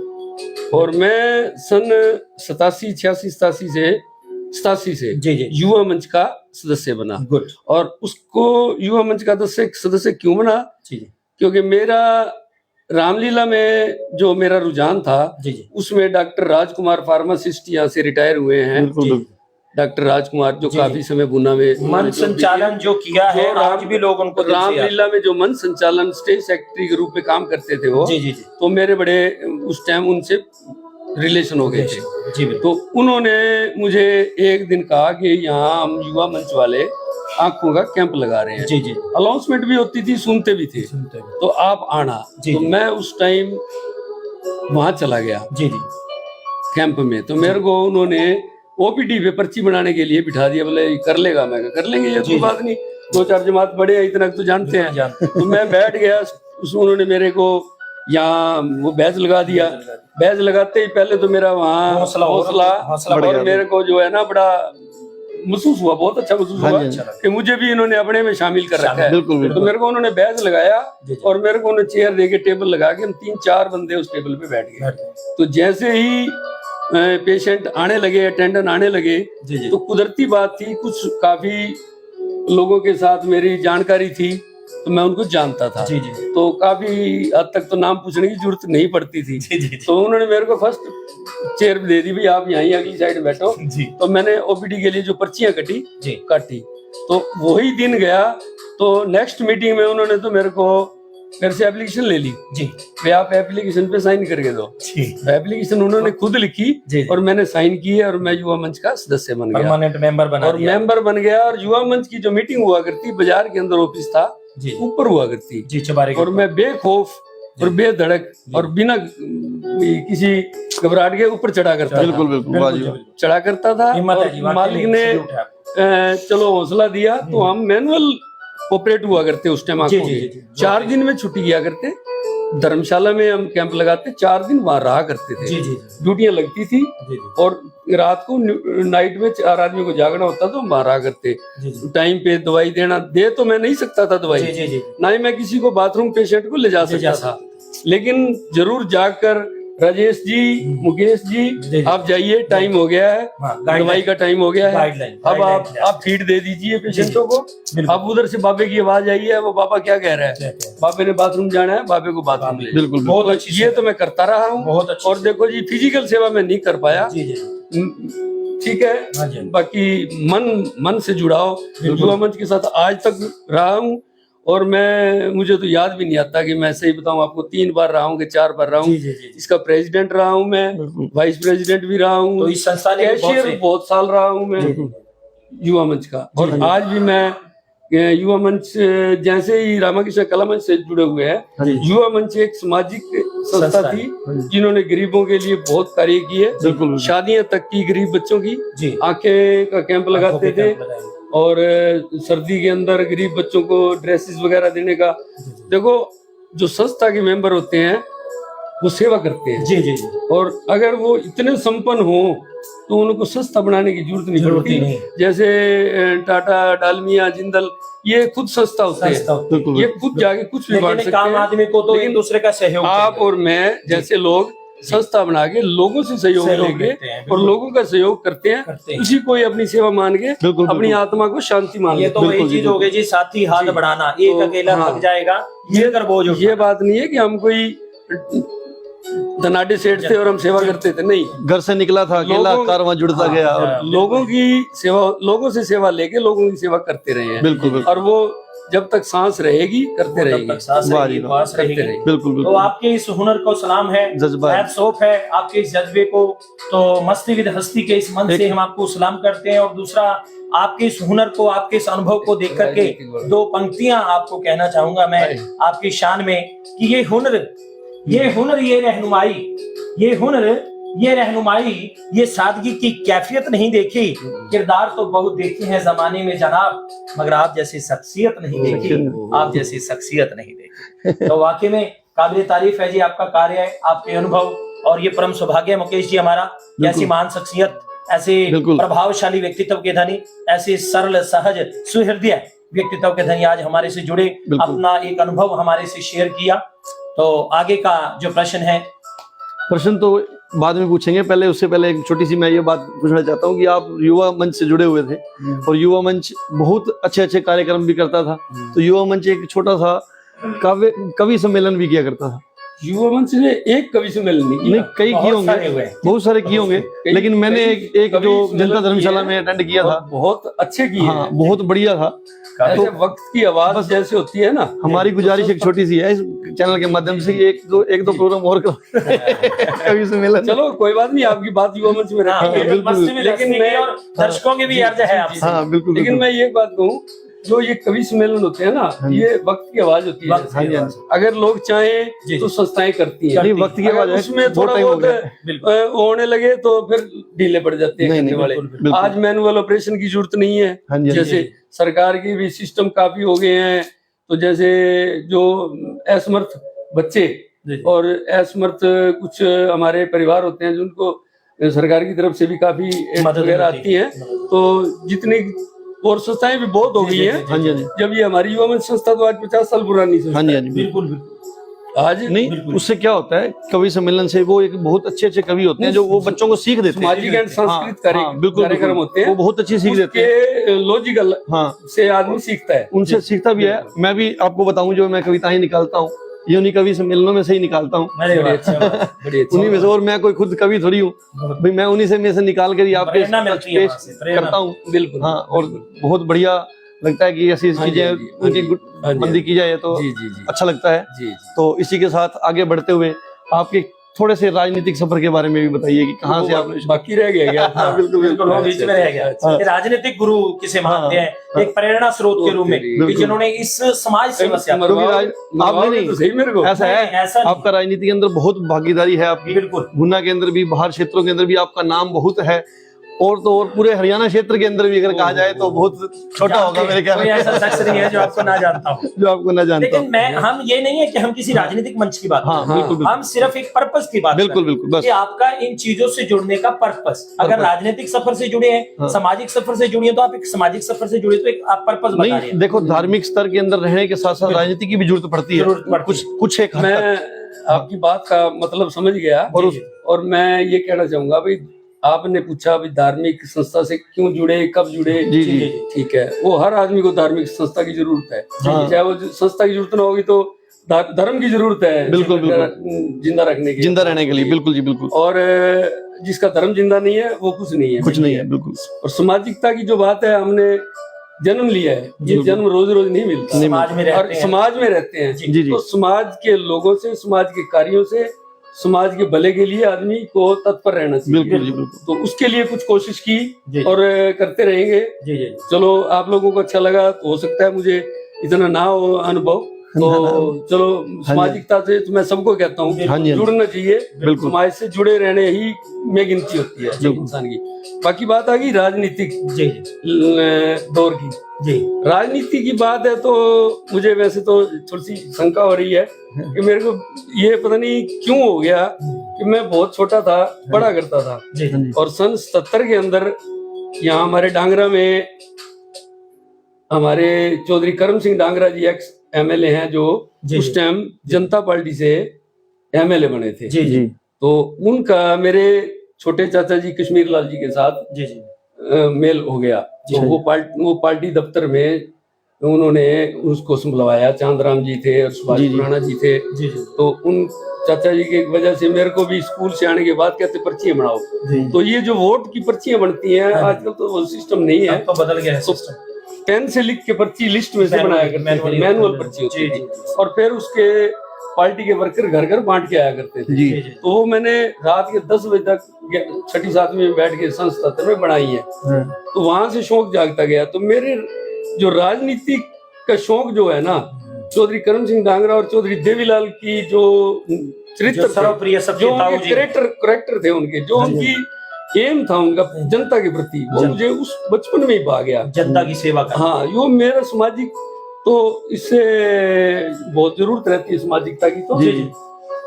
और मैं सन 87 से जी युवा मंच का सदस्य बना। गुड। और उसको युवा मंच का सदस्य क्यों बना? क्योंकि मेरा रामलीला में जो मेरा रुझान था उसमें डॉक्टर राजकुमार फार्मासिस्ट यहाँ से रिटायर हुए हैं, डॉक्टर राजकुमार, जो काफी समय भुन्ना में मन संचालन जो किया है, आज भी लोग उनको रामलीला में जो मन संचालन स्टेज सेक्रेटरी के रूप में काम करते थे वो, तो मेरे बड़े उस टाइम उनसे रिलेशन हो गए थे। तो उन्होंने मुझे एक दिन कहा कि यहाँ हम युवा मंच वाले आंखों का कैंप लगा रहे हैं, अनाउंसमेंट भी होती थी, सुनते भी थे, तो आप आना। तो मैं उस टाइम वहां चला गया कैंप में। तो मेरे को उन्होंने ओपीडी पे पर्ची बनाने के लिए बिठा दिया, बोले कर लेगा? मैं कर लेंगे, ये कोई बात नहीं, 2-4 जमात बड़े हैं, इतना तो जानते हैं। तो मैं बैठ गया, उन्होंने मेरे को यहाँ वो बैच लगा दिया। बैच लगाते ही पहले तो मेरा वहाँ हौसला और मेरे को जो है ना बड़ा महसूस हुआ, बहुत अच्छा महसूस हुआ कि मुझे भी इन्होंने अपने में शामिल कर रखा है। तो मेरे को उन्होंने बैच लगाया और मेरे को उन्होंने चेयर देके टेबल लगा के हम 3-4 बंदे उस टेबल पे बैठ गए। तो जैसे ही पेशेंट आने लगे, अटेंडेंट आने लगे, तो कुदरती बात थी, कुछ काफी लोगों के साथ मेरी जानकारी थी, तो मैं उनको जानता था। तो काफी हद तक तो नाम पूछने की जरूरत नहीं पड़ती थी। तो उन्होंने मेरे को फर्स्ट चेयर दे दी, भाई आप यहीं अगली साइड बैठो। तो मैंने ओपीडी के लिए जो पर्चियां काटी, तो वही दिन गया। तो नेक्स्ट मीटिंग में उन्होंने तो मेरे को मेरे से एप्लीकेशन ले ली भाई आप एप्लीकेशन पे साइन करके दो। एप्लीकेशन उन्होंने खुद लिखी और मैंने साइन की है और मैं युवा मंच का सदस्य बन गया, परमानेंट मेंबर बन गया। और युवा मंच की जो मीटिंग हुआ करती, बाजार के अंदर ऑफिस था, ऊपर हुआ करती, और मैं बेखौफ और बेधड़क और बिना किसी घबराहट के ऊपर चढ़ा करता था। बिल्कुल चढ़ा करता था। मालिक ने चलो हौसला दिया, तो हम मैनुअल ऑपरेट हुआ करते उस टाइम। 4 दिन में छुट्टी किया करते धर्मशाला में हम कैंप लगाते, 4 दिन वहां रहा करते थे। जी जी ड्यूटियां लगती थी जी और रात को नाइट में 4 आदमी को जागना होता तो हम वहां रहा करते। जी जी टाइम पे दवाई देना, दे तो मैं नहीं सकता था दवाई, जी जी ना ही मैं किसी को बाथरूम पेशेंट को ले जा सकता था, लेकिन जरूर जाकर राजेश जी, मुकेश जी आप जाइए, टाइम हो गया है, दवाई का टाइम हो गया है, गाइडलाइन अब आप फीड दे दीजिए पेशेंटों को। अब उधर से बाबे की आवाज आई है, वो बाबा क्या कह रहा है, बाबे ने बाथरूम जाना है, बाबे को बाथरूम ले। बिल्कुल बहुत अच्छी ये तो मैं करता रहा हूँ। बहुत अच्छी और देखो जी, फिजिकल सेवा में नहीं कर पाया, जी जी ठीक हाँ जी। है, बाकी मन से जुड़ाव युवा मंच के साथ आज तक रहा हूँ। और मुझे तो याद भी नहीं आता कि मैं सही बताऊं आपको, 3 बार रहा हूँ कि 4 बार रहा हूँ। जी जी जी इसका प्रेसिडेंट रहा हूँ मैं, वाइस प्रेसिडेंट भी रहा हूँ, तो इस संस्था ने कैशियर बहुत साल रहा हूँ मैं युवा मंच का। और आज भी मैं युवा मंच, जैसे ही रामाकृष्ण कला मंच से जुड़े हुए हैं, युवा मंच एक सामाजिक संस्था थी जिन्होंने गरीबों के लिए बहुत कार्य किए, शादियां तक की गरीब बच्चों की, आंखें का कैंप लगाते थे, और सर्दी के अंदर गरीब बच्चों को ड्रेसेस वगैरह देने का। देखो, जो संस्था के मेंबर होते हैं वो सेवा करते हैं, जी जी जी, और अगर वो इतने संपन्न हो तो उनको संस्था बनाने की जरूरत नहीं पड़ती। जैसे टाटा, डालमिया, जिंदल, ये खुद संस्था होते हैं, ये खुद जाके कुछ भी बांट सकते हैं। काम आदमी को तो एक दूसरे का सहयोग, आप और मैं जैसे लोग संस्था बना के लोगों से सहयोग लेंगे और लोगों का सहयोग करते हैं, उसी को अपनी सेवा मान के अपनी आत्मा को शांति मान। ये तो वही चीज हो गई जी, साथी हाथ बढ़ाना, एक अकेला थक जाएगा, मिलकर बोझ उठाना। ये बात नहीं है कि हम कोई धनाढ़े सेठ थे और हम सेवा करते थे, नहीं, घर से निकला था अकेला, कारवां जुड़ता गया, और लोगों की सेवा, लोगों से सेवा लेके लोगों की सेवा करते रहे हैं। बिल्कुल, और वो जब तक सांस रहेगी करते रहेंगे, बिल्कुल। तो आपके इस हुनर को सलाम है, हैट्स ऑफ है आपके इस जज्बे को। तो मस्ती विद हस्ती के इस मन से हम आपको सलाम करते हैं। और दूसरा, आपके इस हुनर को, आपके इस अनुभव को देख करके 2 पंक्तियां आपको कहना चाहूंगा मैं आपकी शान में, कि ये हुनर, ये रहनुमाई, ये हुनर, ये रहनुमाई, ये सादगी की कैफियत नहीं देखी, किरदार तो बहुत देखे हैं जमाने में जनाब, मगर आप जैसी शख्सियत नहीं देखी, आप जैसी शख्सियत नहीं देखी। तो वाकई में काबिल तारीफ है जी आपका कार्य, आपके अनुभव, और ये परम सौभाग्य है मुकेश जी हमारा, ऐसी महान शख्सियत, ऐसे प्रभावशाली व्यक्तित्व के धनी, ऐसे सरल सहज सुहृदय व्यक्तित्व के धनी आज हमारे से जुड़े, अपना एक अनुभव हमारे से शेयर किया। तो आगे का जो प्रश्न तो बाद में पूछेंगे, पहले उससे पहले एक छोटी सी मैं ये बात पूछना चाहता हूँ कि आप युवा मंच से जुड़े हुए थे और युवा मंच बहुत अच्छे कार्यक्रम भी करता था, तो युवा मंच एक छोटा सा कवि सम्मेलन भी किया करता था। युवा मंच ने एक कवि सम्मेलन नहीं, कई किए होंगे, बहुत सारे किए होंगे, लेकिन मैंने एक जो जनता धर्मशाला में अटेंड किया था, बहुत अच्छे किए, हाँ, बहुत बढ़िया था। तो वक्त की आवाज जैसे होती है ना, हमारी गुजारिश एक छोटी सी है इस चैनल के माध्यम से, एक दो प्रोग्राम और कवि सम्मेलन। चलो कोई बात नहीं, आपकी बात युवा मंच में रखी, लेकिन दर्शकों की भी अर्ज है आपसे। हाँ बिल्कुल, लेकिन मैं ये बात कहूँ, जो ये कवि सम्मेलन होते हैं ना, ये वक्त की आवाज होती है। अगर लोग चाहें तो संस्थाएं करती हैं, वक्त की आवाज है, उसमें थोड़ा बहुत होने लगे तो फिर ढीले पड़ जाते हैं करने वाले। आज मैनुअल ऑपरेशन की जरूरत नहीं है, जैसे सरकार की भी सिस्टम काफी हो गए हैं। तो जैसे जो असमर्थ बच्चे और असमर्थ कुछ हमारे परिवार होते हैं, जिनको सरकार की तरफ से भी काफी मदद वगैरह आती है, तो जितनी और संस्थाएं भी बहुत हो गई हैं। हाँ जी, जब ये हमारी युवा मंच संस्था तो आज 50 साल पुरानी संस्था। हाँ जी, बिल्कुल। आज नहीं, उससे क्या होता है, कवि सम्मेलन से वो एक बहुत अच्छे कवि होते हैं जो वो बच्चों को सीख देते हैं, सामाजिक एंड सांस्कृतिक कार्यक्रम होते हैं, वो बहुत अच्छी सीख देते हैं, लॉजिकल से आदमी सीखता है, उनसे सीखता भी है। मैं भी आपको बताऊं, जो मैं कविताएं निकालता हूँ ये उन्हीं कवि सम्मेलनों में से ही निकालता हूँ, उन्हीं में से। और मैं कोई खुद कवि थोड़ी हूँ भाई, मैं उन्हीं से में से निकाल कर आपके पेश करता हूँ। बिल्कुल, हाँ, और बहुत बढ़िया लगता है कि ऐसी चीजें उनकी बंदी की जाए तो अच्छा लगता है। तो इसी के साथ आगे बढ़ते हुए आपके थोड़े से राजनीतिक सफर के बारे में भी बताइए कि कहाँ से आपने बाकी रह गया। बिल्कुल बीच में रह गया। राजनीतिक गुरु किसे मानते हैं, एक प्रेरणा स्रोत के रूप में, जिन्होंने इस समाज सेवा से आपने नहीं, मेरे को ऐसा है, आपका राजनीति के अंदर बहुत भागीदारी है आपकी, बिल्कुल, गुना के अंदर भी, बाहर क्षेत्रों के अंदर भी आपका नाम बहुत है, और तो और पूरे हरियाणा क्षेत्र के अंदर भी अगर कहा जाए तो बहुत छोटा होगा मेरे ख्याल कोई में, ऐसा शख्स नहीं है जो आपको ना जानता हो। जो आपको ना जानता लेकिन मैं हम ये नहीं है कि हम किसी राजनीतिक मंच की बात हाँ, कर रहे हैं। बिल्कुल, हम सिर्फ एक पर्पस की बात बिल्कुल, कर रहे हैं बिल्कुल, बस। कि आपका इन चीजों से जुड़ने का पर्पस, अगर राजनीतिक सफर से जुड़े हैं, हाँ। सामाजिक सफर से जुड़े हैं, तो आप एक सामाजिक सफर से जुड़े तो एक आप पर्पस बता रहे नहीं। हैं। देखो, धार्मिक स्तर के अंदर रहने के साथ साथ राजनीति की भी जरूरत पड़ती है, जरूरत पड़ती है। कुछ एक हद तक। मैं आपकी बात का मतलब समझ गया जी, और मैं ये कहना चाहूंगा भाई, आपने पूछा भी धार्मिक संस्था से क्यों जुड़े, कब जुड़े। जी, जी। ठीक है, वो हर आदमी को धार्मिक संस्था की जरूरत है। हाँ। चाहे वो संस्था की जरूरत ना होगी तो धर्म की जरूरत है, बिल्कुल, जिंदा रखने की, जिंदा रहने के लिए। बिल्कुल जी, बिल्कुल। और जिसका धर्म जिंदा नहीं है वो कुछ नहीं है, कुछ नहीं है, बिल्कुल। और सामाजिकता की जो बात है, हमने जन्म लिया है, ये जन्म रोज रोज नहीं मिलता, समाज में रहते और हैं। समाज में रहते हैं। जी, जी। तो समाज के लोगों से, समाज के कार्यों से, समाज के भले के लिए आदमी को तत्पर रहना चाहिए। बिल्कुल जी, बिल्कुल। तो उसके लिए कुछ कोशिश की जी। और करते रहेंगे। जी जी चलो, आप लोगों को अच्छा लगा तो हो सकता है मुझे इतना ना हो अनुभव, तो चलो सामाजिकता से तो मैं सबको कहता हूँ हाँ जी, जुड़ना चाहिए। बिल्कुल। समाज से जुड़े रहने ही में गिनती होती है इंसान की। बाकी बात आ गई राजनीतिक जी दौर की। जी राजनीति की बात है तो मुझे वैसे तो थोड़ी सी शंका हो रही है कि मेरे को ये पता नहीं क्यों हो गया कि मैं बहुत छोटा था, पढ़ा करता था, जी और सन 77 के अंदर यहाँ हमारे डांगरा में हमारे चौधरी करम सिंह डांगरा जी एक्स एमएलए हैं, जो जी, उस टाइम जनता पार्टी से एमएलए बने थे। जी जी तो उनका मेरे छोटे चाचा जी कश्मीर लाल जी के साथ जी जी मेल हो गया। तो वो पार्टी दफ्तर में उन्होंने उसको संभलवाया। चांदराम जी थे और सुभाष खुराना जी थे। जी जी तो उन चाचा जी की वजह से मेरे को भी स्कूल से आने के बाद कहते पर्चियां बनाओ। तो ये जो वोट की पर्चियां बनती हैं, आजकल तो वो सिस्टम नहीं है, तो बदल गया है सिस्टम। पेन से लिख के पर्ची लिस्ट में से बनाया करते थे, मैनुअल पर्ची होती थी, और फिर उसके पार्टी के वर्कर घर घर बांट के आया करते थे। जी। तो वो मैंने रात के 10 बजे तक 6ठी 7वीं में बैठ के संस्था में बनाई है। तो वहां से शौक जागता गया। तो मेरे जो राजनीति का शौक जो है ना, चौधरी करम सिंह डांगरा और चौधरी देवीलाल की जो चरित्र, सर्वप्रिय जो करेक्टर थे उनके, जो उनकी एम था उनका जनता के प्रति, वो मुझे उस बचपन में ही पा गया। जनता की सेवा का। हाँ, यो मेरा सामाजिक, तो इससे बहुत जरूरत रहती है सामाजिकता की। तो जी जी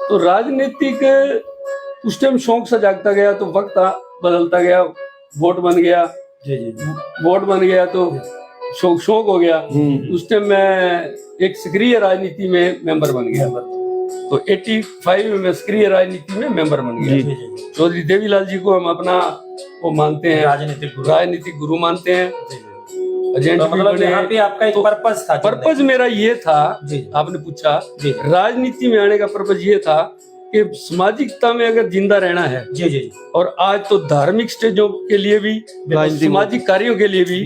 तो राजनीतिक उस टाइम शौक सा जागता गया, तो वक्त बदलता गया, वोट बन गया। जी जी वोट बन गया तो शौक हो गया। उस टाइम मैं एक सक्रिय राजनीति में मेंबर बन गया। तो 85 में मैं सक्रिय राजनीति में मेंबर बन गया। चौधरी देवीलाल जी को हम अपना वो मानते हैं, राजनीतिक गुरु मानते हैं। एजेंट तो भी मतलब बने। यहाँ पे आपका एक पर्पस था। पर्पज मेरा ये था, आपने पूछा राजनीति में आने का पर्पज ये था कि सामाजिकता में अगर जिंदा रहना है, जी जी, और आज तो धार्मिक स्टेजों के लिए भी, सामाजिक कार्यों के लिए भी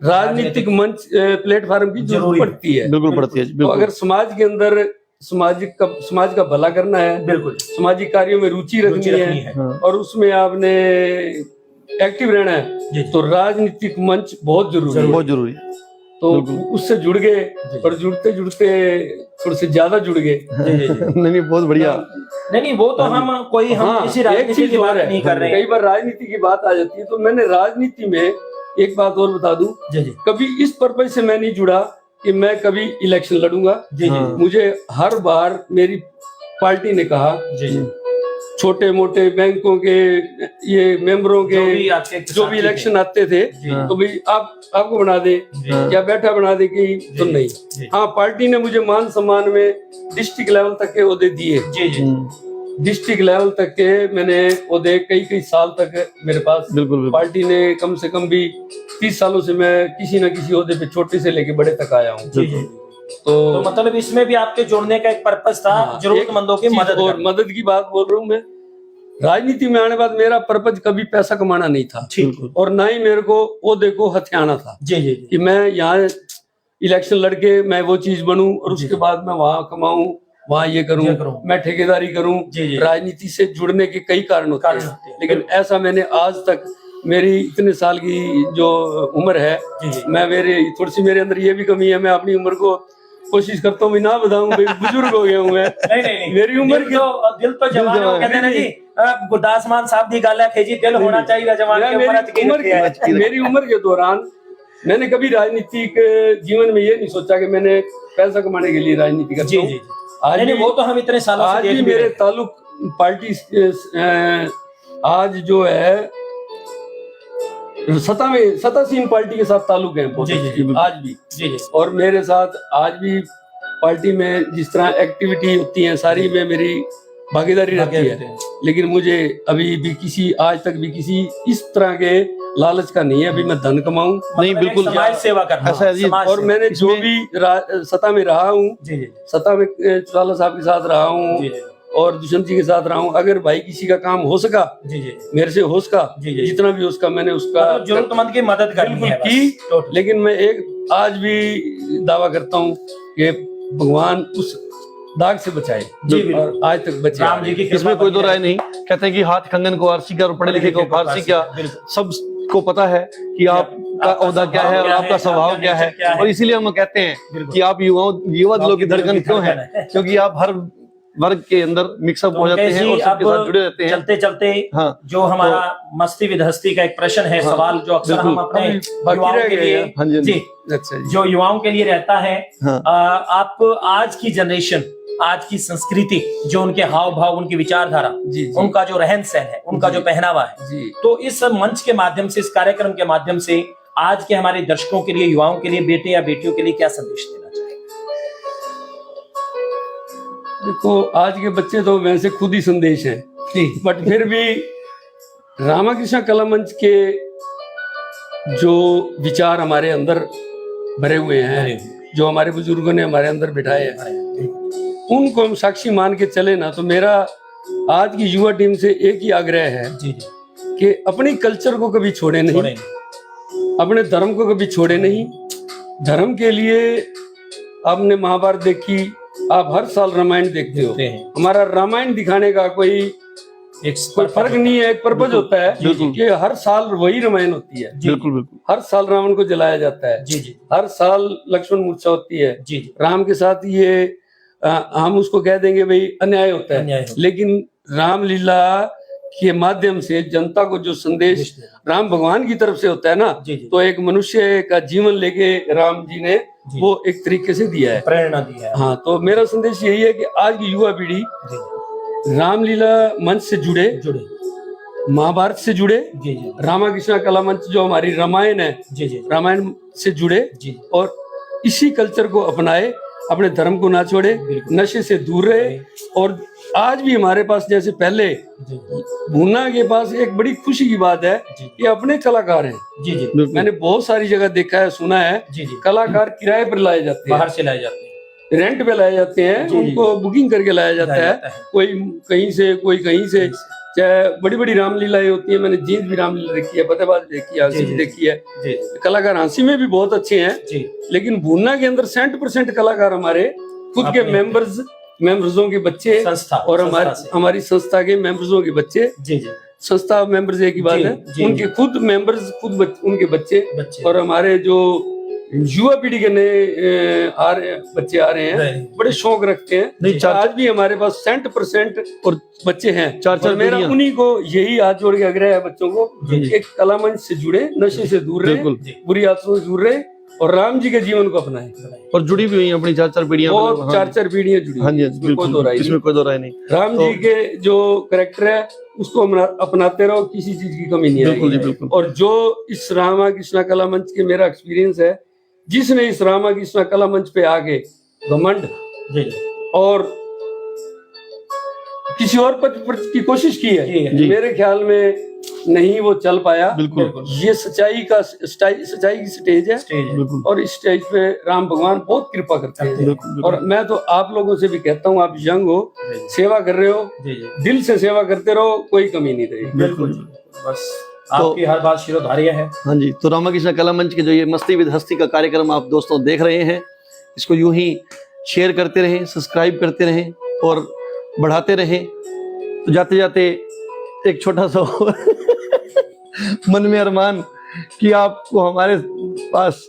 राजनीतिक मंच प्लेटफॉर्म की जरूरत पड़ती है। बिल्कुल पड़ती है। तो अगर समाज के अंदर समाज का भला करना है, बिल्कुल सामाजिक कार्यों में रुचि रखनी है, और उसमें आपने एक्टिव रहना है, तो राजनीतिक मंच बहुत जरूरी है। बहुत जरूरी है। तो उससे जुड़ गए, और जुड़ते जुड़ते थोड़े से ज्यादा जुड़ गए। नहीं, बहुत बढ़िया। नहीं, वो तो हम कोई किसी राजनीति की बात नहीं कर रहे हैं। कई बार राजनीति की बात आ जाती है, तो मैंने राजनीति में एक बात और बता दूं, कभी इस पर्पज से मैं नहीं जुड़ा कि मैं कभी इलेक्शन लड़ूंगा। मुझे हर बार मेरी पार्टी ने कहा, छोटे मोटे बैंकों के ये मेंबरों के जो भी इलेक्शन आते थे, तो भाई आपको बना दे, क्या बैठा बना दे कि तो नहीं। हाँ, पार्टी ने मुझे मान सम्मान में डिस्ट्रिक्ट लेवल तक के ओहदे दिए। डिस्ट्रिक्ट लेवल तक के मैंने ओहदे कई साल तक मेरे पास। बिल्कुल। पार्टी ने कम से कम भी 30 सालों से मैं किसी न किसी ओहदे पे छोटे से लेके बड़े तक आया हूँ। तो मतलब इसमें भी आपके जोड़ने का एक पर्पस था, जरूरतमंदों की मदद। और मदद की बात बोल रहा हूँ मैं। राजनीति में आने के बाद मेरा पर्पज कभी पैसा कमाना नहीं था, और ना ही मेरे को ओहदे को हथियाना था कि मैं यहाँ इलेक्शन लड़के मैं वो चीज बनूं और उसके बाद मैं वहां कमाऊं, वहां ये करूं, मैं ठेकेदारी करूं। राजनीति से जुड़ने के कई कारण होते हैं, लेकिन ऐसा मैंने आज तक, मेरी इतने साल की जो उम्र है, मैं थोड़ी सी मेरे अंदर ये भी कमी है, मैं अपनी उम्र को कोशिश करता हूँ मैं ना बताऊं भाई, बुजुर्ग हो गया हूँ मैं। नहीं नहीं नहीं, मेरी उम्र दिल तो जवान है, वो कहते हैं ना जी गुरदास मान साहब की गल है खेजी दिल होना चाहिए जवान के ऊपर यकीन रखिए। मेरी उम्र के दौरान मैंने कभी राजनीतिक जीवन में ये नहीं सोचा कि मैंने पैसा कमाने के लिए राजनीति करता जी हूँ। जी आज नहीं, वो तो हम इतने सालों से आज देख भी भी मेरे रहे। ताल्लुक पार्टी आज जो है सत्तासीन पार्टी के साथ ताल्लुक है बहुत जी, जी, अच्छे, आज भी। जी जी और मेरे साथ आज भी पार्टी में जिस तरह एक्टिविटी होती है सारी में मेरी भागीदारी रहती है। लेकिन मुझे अभी भी आज तक भी किसी इस तरह के लालच का नहीं है अभी मैं धन कमाऊं। नहीं बिल्कुल, समाज सेवा करना ऐसा है जी। और मैंने जो भी सत्ता में रहा हूँ, जी जी सत्ता में चौटाला साहब के साथ रहा हूँ जी और दुष्यंत जी के साथ रहा हूँ। अगर भाई किसी का काम हो सका, जी जी मेरे से हो सका, जी, जी। जितना भी हो सका मैंने उसका मतलब जरूरतमंद की मदद करनी बिल्कुल है की। बस। लेकिन मैं एक आज भी दावा करता हूँ कि भगवान उस दाग से बचाए जी, बिल्कुल। और आज तक बचे। राम जी की कृपा इसमें कोई बनी दो रहे। राय नहीं। कहते हैं कि हाथ कंगन को आरसी क्या और पढ़े लिखे को फारसी क्या। बिल्कुल। सबको पता है कि आपका आपका ओहदा क्या है स्वभाव और क्या आपका है, स्वभाव आपका क्या है। नेचर क्या है। और इसीलिए हम कहते हैं बिल्कुल। कि आप युवा दिलों की धड़कन क्यों है, क्योंकि आप हर वर्ग के अंदर मिक्सअप हो जाते हैं और सबके साथ जुड़े रहते हैं। चलते चलते हाँ, जो हमारा मस्ती विद हस्ती का एक प्रश्न है, हाँ, सवाल जो अक्सर हम बिल्कुल। अपने बाकी युवाओं रह के गए लिए हैं। हाँ जी, हाँ जी। जी अच्छा जी। जो युवाओं के लिए रहता है, हाँ। आप आज की जनरेशन, आज की संस्कृति, जो उनके हाव भाव, उनकी विचारधारा, जी, जी। उनका जो रहन सहन है, उनका जी। जो पहनावा है, जी तो इस मंच के माध्यम से, इस कार्यक्रम के माध्यम से आज के हमारे दर्शकों के लिए, युवाओं के लिए, बेटे या बेटियों के लिए क्या संदेश देना चाहिए? देखो आज के बच्चे तो वैसे खुद ही संदेश हैं, बट फिर भी रामाकृष्ण कला मंच के जो विचार हमारे अंदर भरे हुए हैं, जो हमारे बुजुर्गों ने हमारे अंदर बिठाए हैं, उनको हम साक्षी मान के चले ना, तो मेरा आज की युवा टीम से एक ही आग्रह है जी जी कि अपनी कल्चर को कभी छोड़े नहीं, अपने धर्म को कभी छोड़े नहीं। धर्म के लिए आपने महाभारत देखी, आप हर साल रामायण देखते हो। हमारा रामायण दिखाने का कोई फर्क नहीं है, एक पर्पज होता है कि हर साल वही रामायण होती है। बिल्कुल बिल्कुल। हर साल रावण को जलाया जाता है, जी जी हर साल लक्ष्मण मूर्छा होती है, जी जी राम के साथ ये हम उसको कह देंगे भाई अन्याय होता है, लेकिन रामलीला के माध्यम से जनता को जो संदेश राम भगवान की तरफ से होता है ना, तो एक मनुष्य का जीवन लेके राम जी ने वो एक तरीके से दिया है, प्रेरणा दी है। हाँ, तो मेरा संदेश यही है कि आज की युवा पीढ़ी रामलीला मंच से जुड़े, महाभारत से जुड़े, रामाकृष्ण कला मंच जो हमारी रामायण है, रामायण से जुड़े और इसी कल्चर को अपनाए, अपने धर्म को ना छोड़े, नशे से दूर रहे। और आज भी हमारे पास जैसे पहले भूना के पास एक बड़ी खुशी की बात है कि अपने कलाकार हैं। मैंने बहुत सारी जगह देखा है, सुना है, कलाकार किराए पर लाए जाते हैं, बाहर से लाए जाते हैं, रेंट पे लाए जाते हैं, उनको बुकिंग करके लाया जाता है, कोई कहीं से कोई कहीं से। चाहे बड़ी बड़ी रामलीलाएं होती है, मैंने जींद भी रामलीला देखी है, फतेहबाद देखी है, हंसी भी देखी है। कलाकार हंसी में भी बहुत अच्छे हैं, लेकिन भूना के अंदर 60% कलाकार हमारे खुद के मेंबर्सों के बच्चे और हमारी संस्था के मेंबर्सों के बच्चे। संस्था मेंबर्स एक ही बात है, उनके खुद मेंबर्स उनके बच्चे और हमारे जो युवा पीढ़ी के नए बच्चे आ रहे हैं, बड़े शौक रखते हैं। आज भी हमारे पास 60% और बच्चे हैं। चार मेरा उन्हीं को यही हाथ जोड़ के आग्रह है बच्चों को, एक कला मंच से जुड़े, नशे से दूर रहे, बुरी आदतों से दूर रहे और राम जी के जीवन को अपनाएं। और जुड़ी भी हुई अपनी 4 पीढ़ियां, और 4 पीढ़ियां जुड़ी। हाँ जी, इसमें कोई दो राय नहीं। राम जी के जो कैरेक्टर है उसको अपनाते रहो, किसी चीज की कमी नहीं है। और जो इस रामाकृष्ण कला मंच के मेरा एक्सपीरियंस है, जिसने इस रामाकृष्ण कला मंच पे आके घमंड और किसी और पद की कोशिश की है, मेरे ख्याल में नहीं वो चल पाया। ये सच्चाई की स्टेज है और इस स्टेज पे राम भगवान बहुत कृपा करते हैं। और मैं तो आप लोगों से भी कहता हूँ, आप यंग हो, सेवा कर रहे हो, दिल से सेवा करते रहो, कोई कमी नहीं रहेगी। बिल्कुल, बस आपकी हर बात शिरोधार्य है। हाँ जी, तो रामाकृष्ण कला मंच के जो ये मस्ती विद हस्ती का कार्यक्रम आप दोस्तों देख रहे हैं, इसको यूं ही शेयर करते रहें, सब्सक्राइब करते रहें और बढ़ाते रहें। तो जाते जाते एक छोटा सा मन में अरमान कि आपको हमारे पास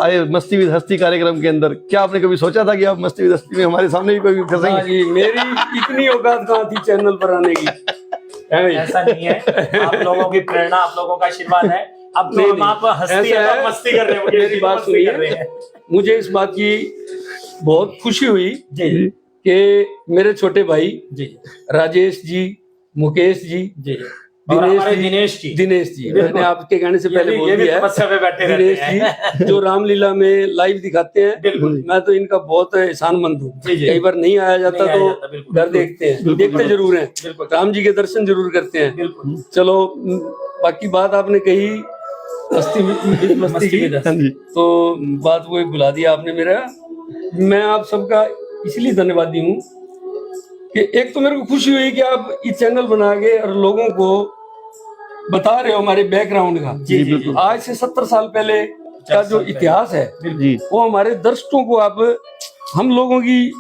आए मस्ती विद हस्ती कार्यक्रम के अंदर। क्या आपने कभी सोचा था कि आप मस्ती विद हस्ती में हमारे सामने भी कभी हाँ फंसेंगे? जी, मेरी इतनी औकात कहाँ थी चैनल पर आने की। है भाई? ऐसा नहीं है, आप लोगों की प्रेरणा, आप लोगों का आशीर्वाद है। अब तो हम आप हस्ती ऐसा है, है, मस्ती कर रहे हैं, मेरी बात मस्ती कर रहे सुनिए, हैं। मुझे इस बात की बहुत खुशी हुई जी जी कि मेरे छोटे भाई जी राजेश जी, मुकेश जी, जी और हमारे दिनेश जी मैंने आपके कहने से पहले बोल ये भी दिया है, तपस्या पे बैठे रहते दिनेश हैं। जी जो रामलीला में लाइव दिखाते हैं, बिल्कुल। मैं तो इनका बहुत एहसानमंद हूँ। जी, जी। कई बार नहीं आया जाता नहीं आया तो जाता, बिल्कुल, घर देखते हैं, बिल्कुल, देखते जरूर हैं, बिल्कुल। राम जी के दर्शन जरूर करते हैं। बिल्कुल। चलो बाकी बात आपने कही मस्ती की, हाँ जी। तो बात वो बुला दिया आपने मेरा। मैं आप सबका इसलिए धन्यवादी हूँ कि एक तो मेरे को खुशी हुई कि आप ये चैनल बना के और लोगों को बता रहे हो हमारे बैकग्राउंड का। जी जी जी आज से 70 साल पहले का जो इतिहास है जी वो हमारे दर्शकों को आप हम लोगों की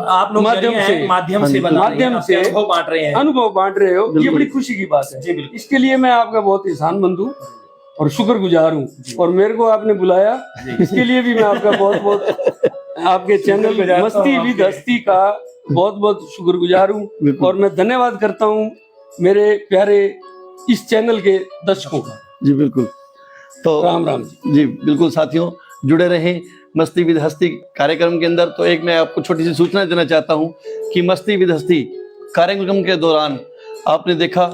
आप लोग माध्यम जरिए से- हैं, माध्यम हाँ से जी, बना रहे हैं, माध्यम आपके से अनुभव बांट रहे हैं। अनुभव बांट रहे हो, ये बिल्कुल। बड़ी खुशी की बात है। जी बिल्कुल। इसके लिए मैं आपका बहुत एहसानमंद हूँ और शुक्रगुजार हूँ, और मेरे को आपने बुलाया इसके लिए भी मैं आपका बहुत बहुत आपके चैनल शुक्रगुजार तो मस्ती हम विद आपके। हस्ती का बहुत बहुत शुक्रगुजार हूँ, बिल्कुल। और मैं धन्यवाद करता हूँ मेरे प्यारे इस चैनल के दर्शकों का। जी बिल्कुल। तो राम राम जी। जी बिल्कुल साथियों, जुड़े रहें मस्ती विद हस्ती कार्यक्रम के अंदर। तो एक मैं आपको छोटी सी सूचना देना चाहता हूं कि मस्ती विद हस्ती कार्यक्रम के दौरान आपने देखा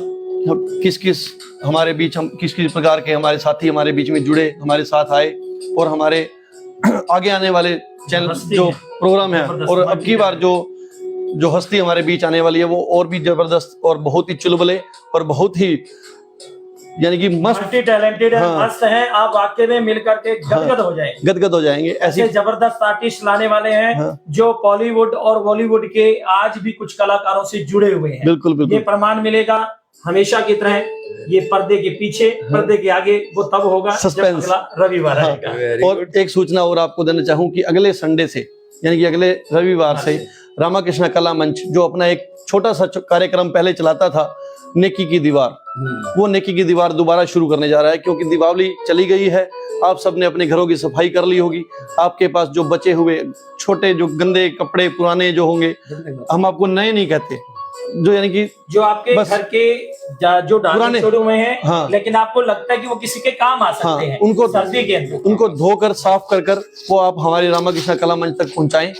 किस किस हमारे बीच, हम किस किस प्रकार के हमारे साथी हमारे बीच में जुड़े, हमारे साथ आए, और हमारे आगे आने वाले चैनल हस्ती जो है, प्रोग्राम है, जबरदस्त और अब की बार जो हस्ती हमारे बीच आने वाली है वो और भी जबरदस्त और बहुत ही चुलबुले और बहुत ही यानी कि मस्त, मल्टी टैलेंटेड है, हाँ। मस्त है। आप वाकई में मिलकर के गदगद हो जाएंगे। गदगद हो जाएंगे। ऐसी ऐसे जबरदस्त आर्टिस्ट लाने वाले हैं हाँ। जो बॉलीवुड और बॉलीवुड के आज भी कुछ कलाकारों से जुड़े हुए हैं। बिल्कुल ये बिल्कुल प्रमाण मिलेगा हमेशा की तरह। ये पर्दे के पीछे, पर्दे के आगे वो तब होगा जब Suspense। अगला रविवार हाँ। आएगा। और एक सूचना और आपको देना चाहूं कि अगले संडे से यानी कि अगले रविवार से रामाकृष्ण कला मंच जो अपना एक छोटा सा कार्यक्रम पहले चलाता था, नेकी की दीवार, वो नेकी की दीवार दोबारा शुरू करने जा रहा है। क्योंकि दीपावली चली गई है, आप सबने अपने घरों की सफाई कर ली होगी। आपके पास जो बचे हुए छोटे जो गंदे कपड़े पुराने जो होंगे, हम आपको नए नहीं कहते, जो यानी कि जो आपके बस घर के जो डाले पुराने- छोड़े हुए हैं, हाँ। लेकिन आपको लगता है कि वो किसी के काम आ सकते हाँ, हैं उनको- सर्दी के अंदर, उनको धोकर साफ कर कर वो आप हमारे रामाकृष्ण कला मंच तक पहुंचाएं,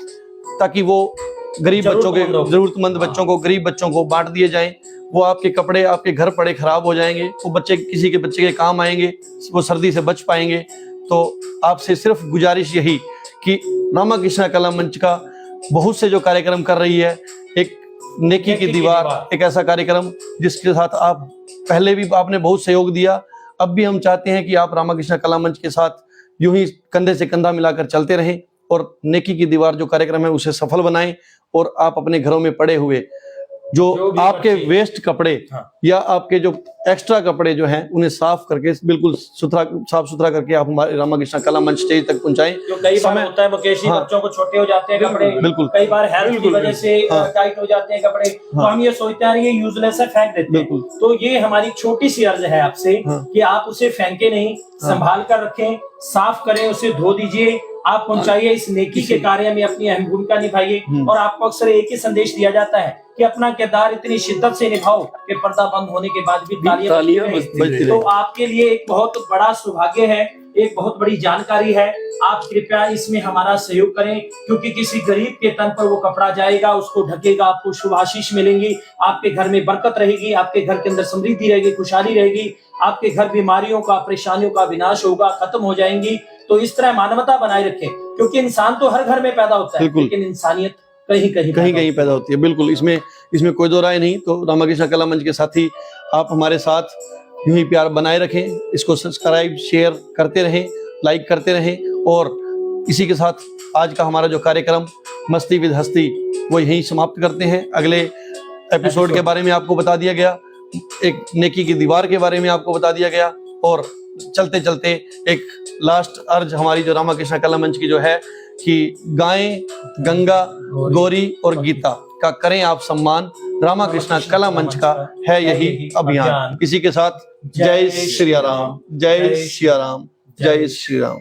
ताकि वो गरीब बच्चों के, जरूरतमंद बच्चों को, गरीब बच्चों को बांट दिए जाएं। वो आपके कपड़े आपके घर पड़े खराब हो जाएंगे, वो बच्चे किसी के बच्चे के काम आएंगे, वो सर्दी से बच पाएंगे। तो आपसे सिर्फ गुजारिश यही कि रामाकृष्ण कला मंच का बहुत से जो कार्यक्रम कर रही है, एक नेकी की दीवार, एक ऐसा कार्यक्रम जिसके साथ आप पहले भी आपने बहुत सहयोग दिया, अब भी हम चाहते हैं कि आप रामाकृष्ण कला मंच के साथ यूं ही कंधे से कंधा मिलाकर चलते रहें, और नेकी की दीवार जो कार्यक्रम है उसे सफल बनाएं, और आप अपने घरों में पड़े हुए जो भी आपके बच्चे- वेस्ट कपड़े हाँ। या आपके जो एक्स्ट्रा कपड़े जो हैं उन्हें साफ करके बिल्कुल साफ सुथरा करके आप हमारे रामाकृष्ण कला मंच स्टेज तक पहुंचाएं। जो कई बार समय- होता है मुकेश जी, हाँ। बच्चों को छोटे हो जाते हैं कपड़े, बिल्कुल। कई बार हेल्थ की बिल्कुल, वजह से हाँ। टाइट हो जाते हैं कपड़े, तो हाँ। हम ये सोचते हैं ये यूजलेस है, फेंक देते हैं। बिल्कुल। तो ये हमारी छोटी सी अर्ज है आपसे हाँ। कि आप उसे फेंके नहीं, संभाल कर रखें, साफ करें, उसे धो दीजिए, आप पहुंचाइए, इस नेकी के कार्य में अपनी अहम भूमिका निभाइए। और आपको अक्सर एक ही संदेश दिया जाता है कि अपना किरदार इतनी शिद्दत से निभाओ कि पर्दा बंद होने के बाद भी तालियां तालियां बजती बजती रहें। रहें। तो आपके लिए एक बहुत बड़ा सौभाग्य है, एक बहुत बड़ी जानकारी है। आप कृपया इसमें हमारा सहयोग करें, क्योंकि किसी गरीब के तन पर वो कपड़ा जाएगा, उसको ढकेगा, आपको शुभ आशीष मिलेंगी, आपके घर में बरकत रहेगी, आपके घर के अंदर समृद्धि रहेगी, खुशहाली रहेगी, आपके घर बीमारियों का, परेशानियों का विनाश होगा, खत्म हो जाएंगी। तो इस तरह मानवता बनाए रखें, क्योंकि इंसान तो हर घर में पैदा होता है, बिल्कुल। लेकिन इंसानियत कहीं कहीं कहीं पैदा होती है। बिल्कुल, इसमें कोई दो राय नहीं। तो रामाकृष्ण कला मंच के साथी आप हमारे साथ यूं ही प्यार बनाए रखें, इसको सब्सक्राइब शेयर करते रहें, लाइक करते रहें, और इसी के साथ आज का हमारा जो कार्यक्रम मस्ती विद हस्ती वो यहीं समाप्त करते हैं। अगले एपिसोड के बारे में आपको बता दिया गया, एक नेकी की दीवार के बारे में आपको बता दिया गया, और चलते चलते एक लास्ट अर्ज हमारी जो रामाकृष्ण कला मंच की जो है कि गायें गंगा, गौरी और गीता का करें आप सम्मान, रामाकृष्ण कला मंच का है यही अभियान। इसी के साथ जय श्री राम, जय श्री राम, जय श्री राम।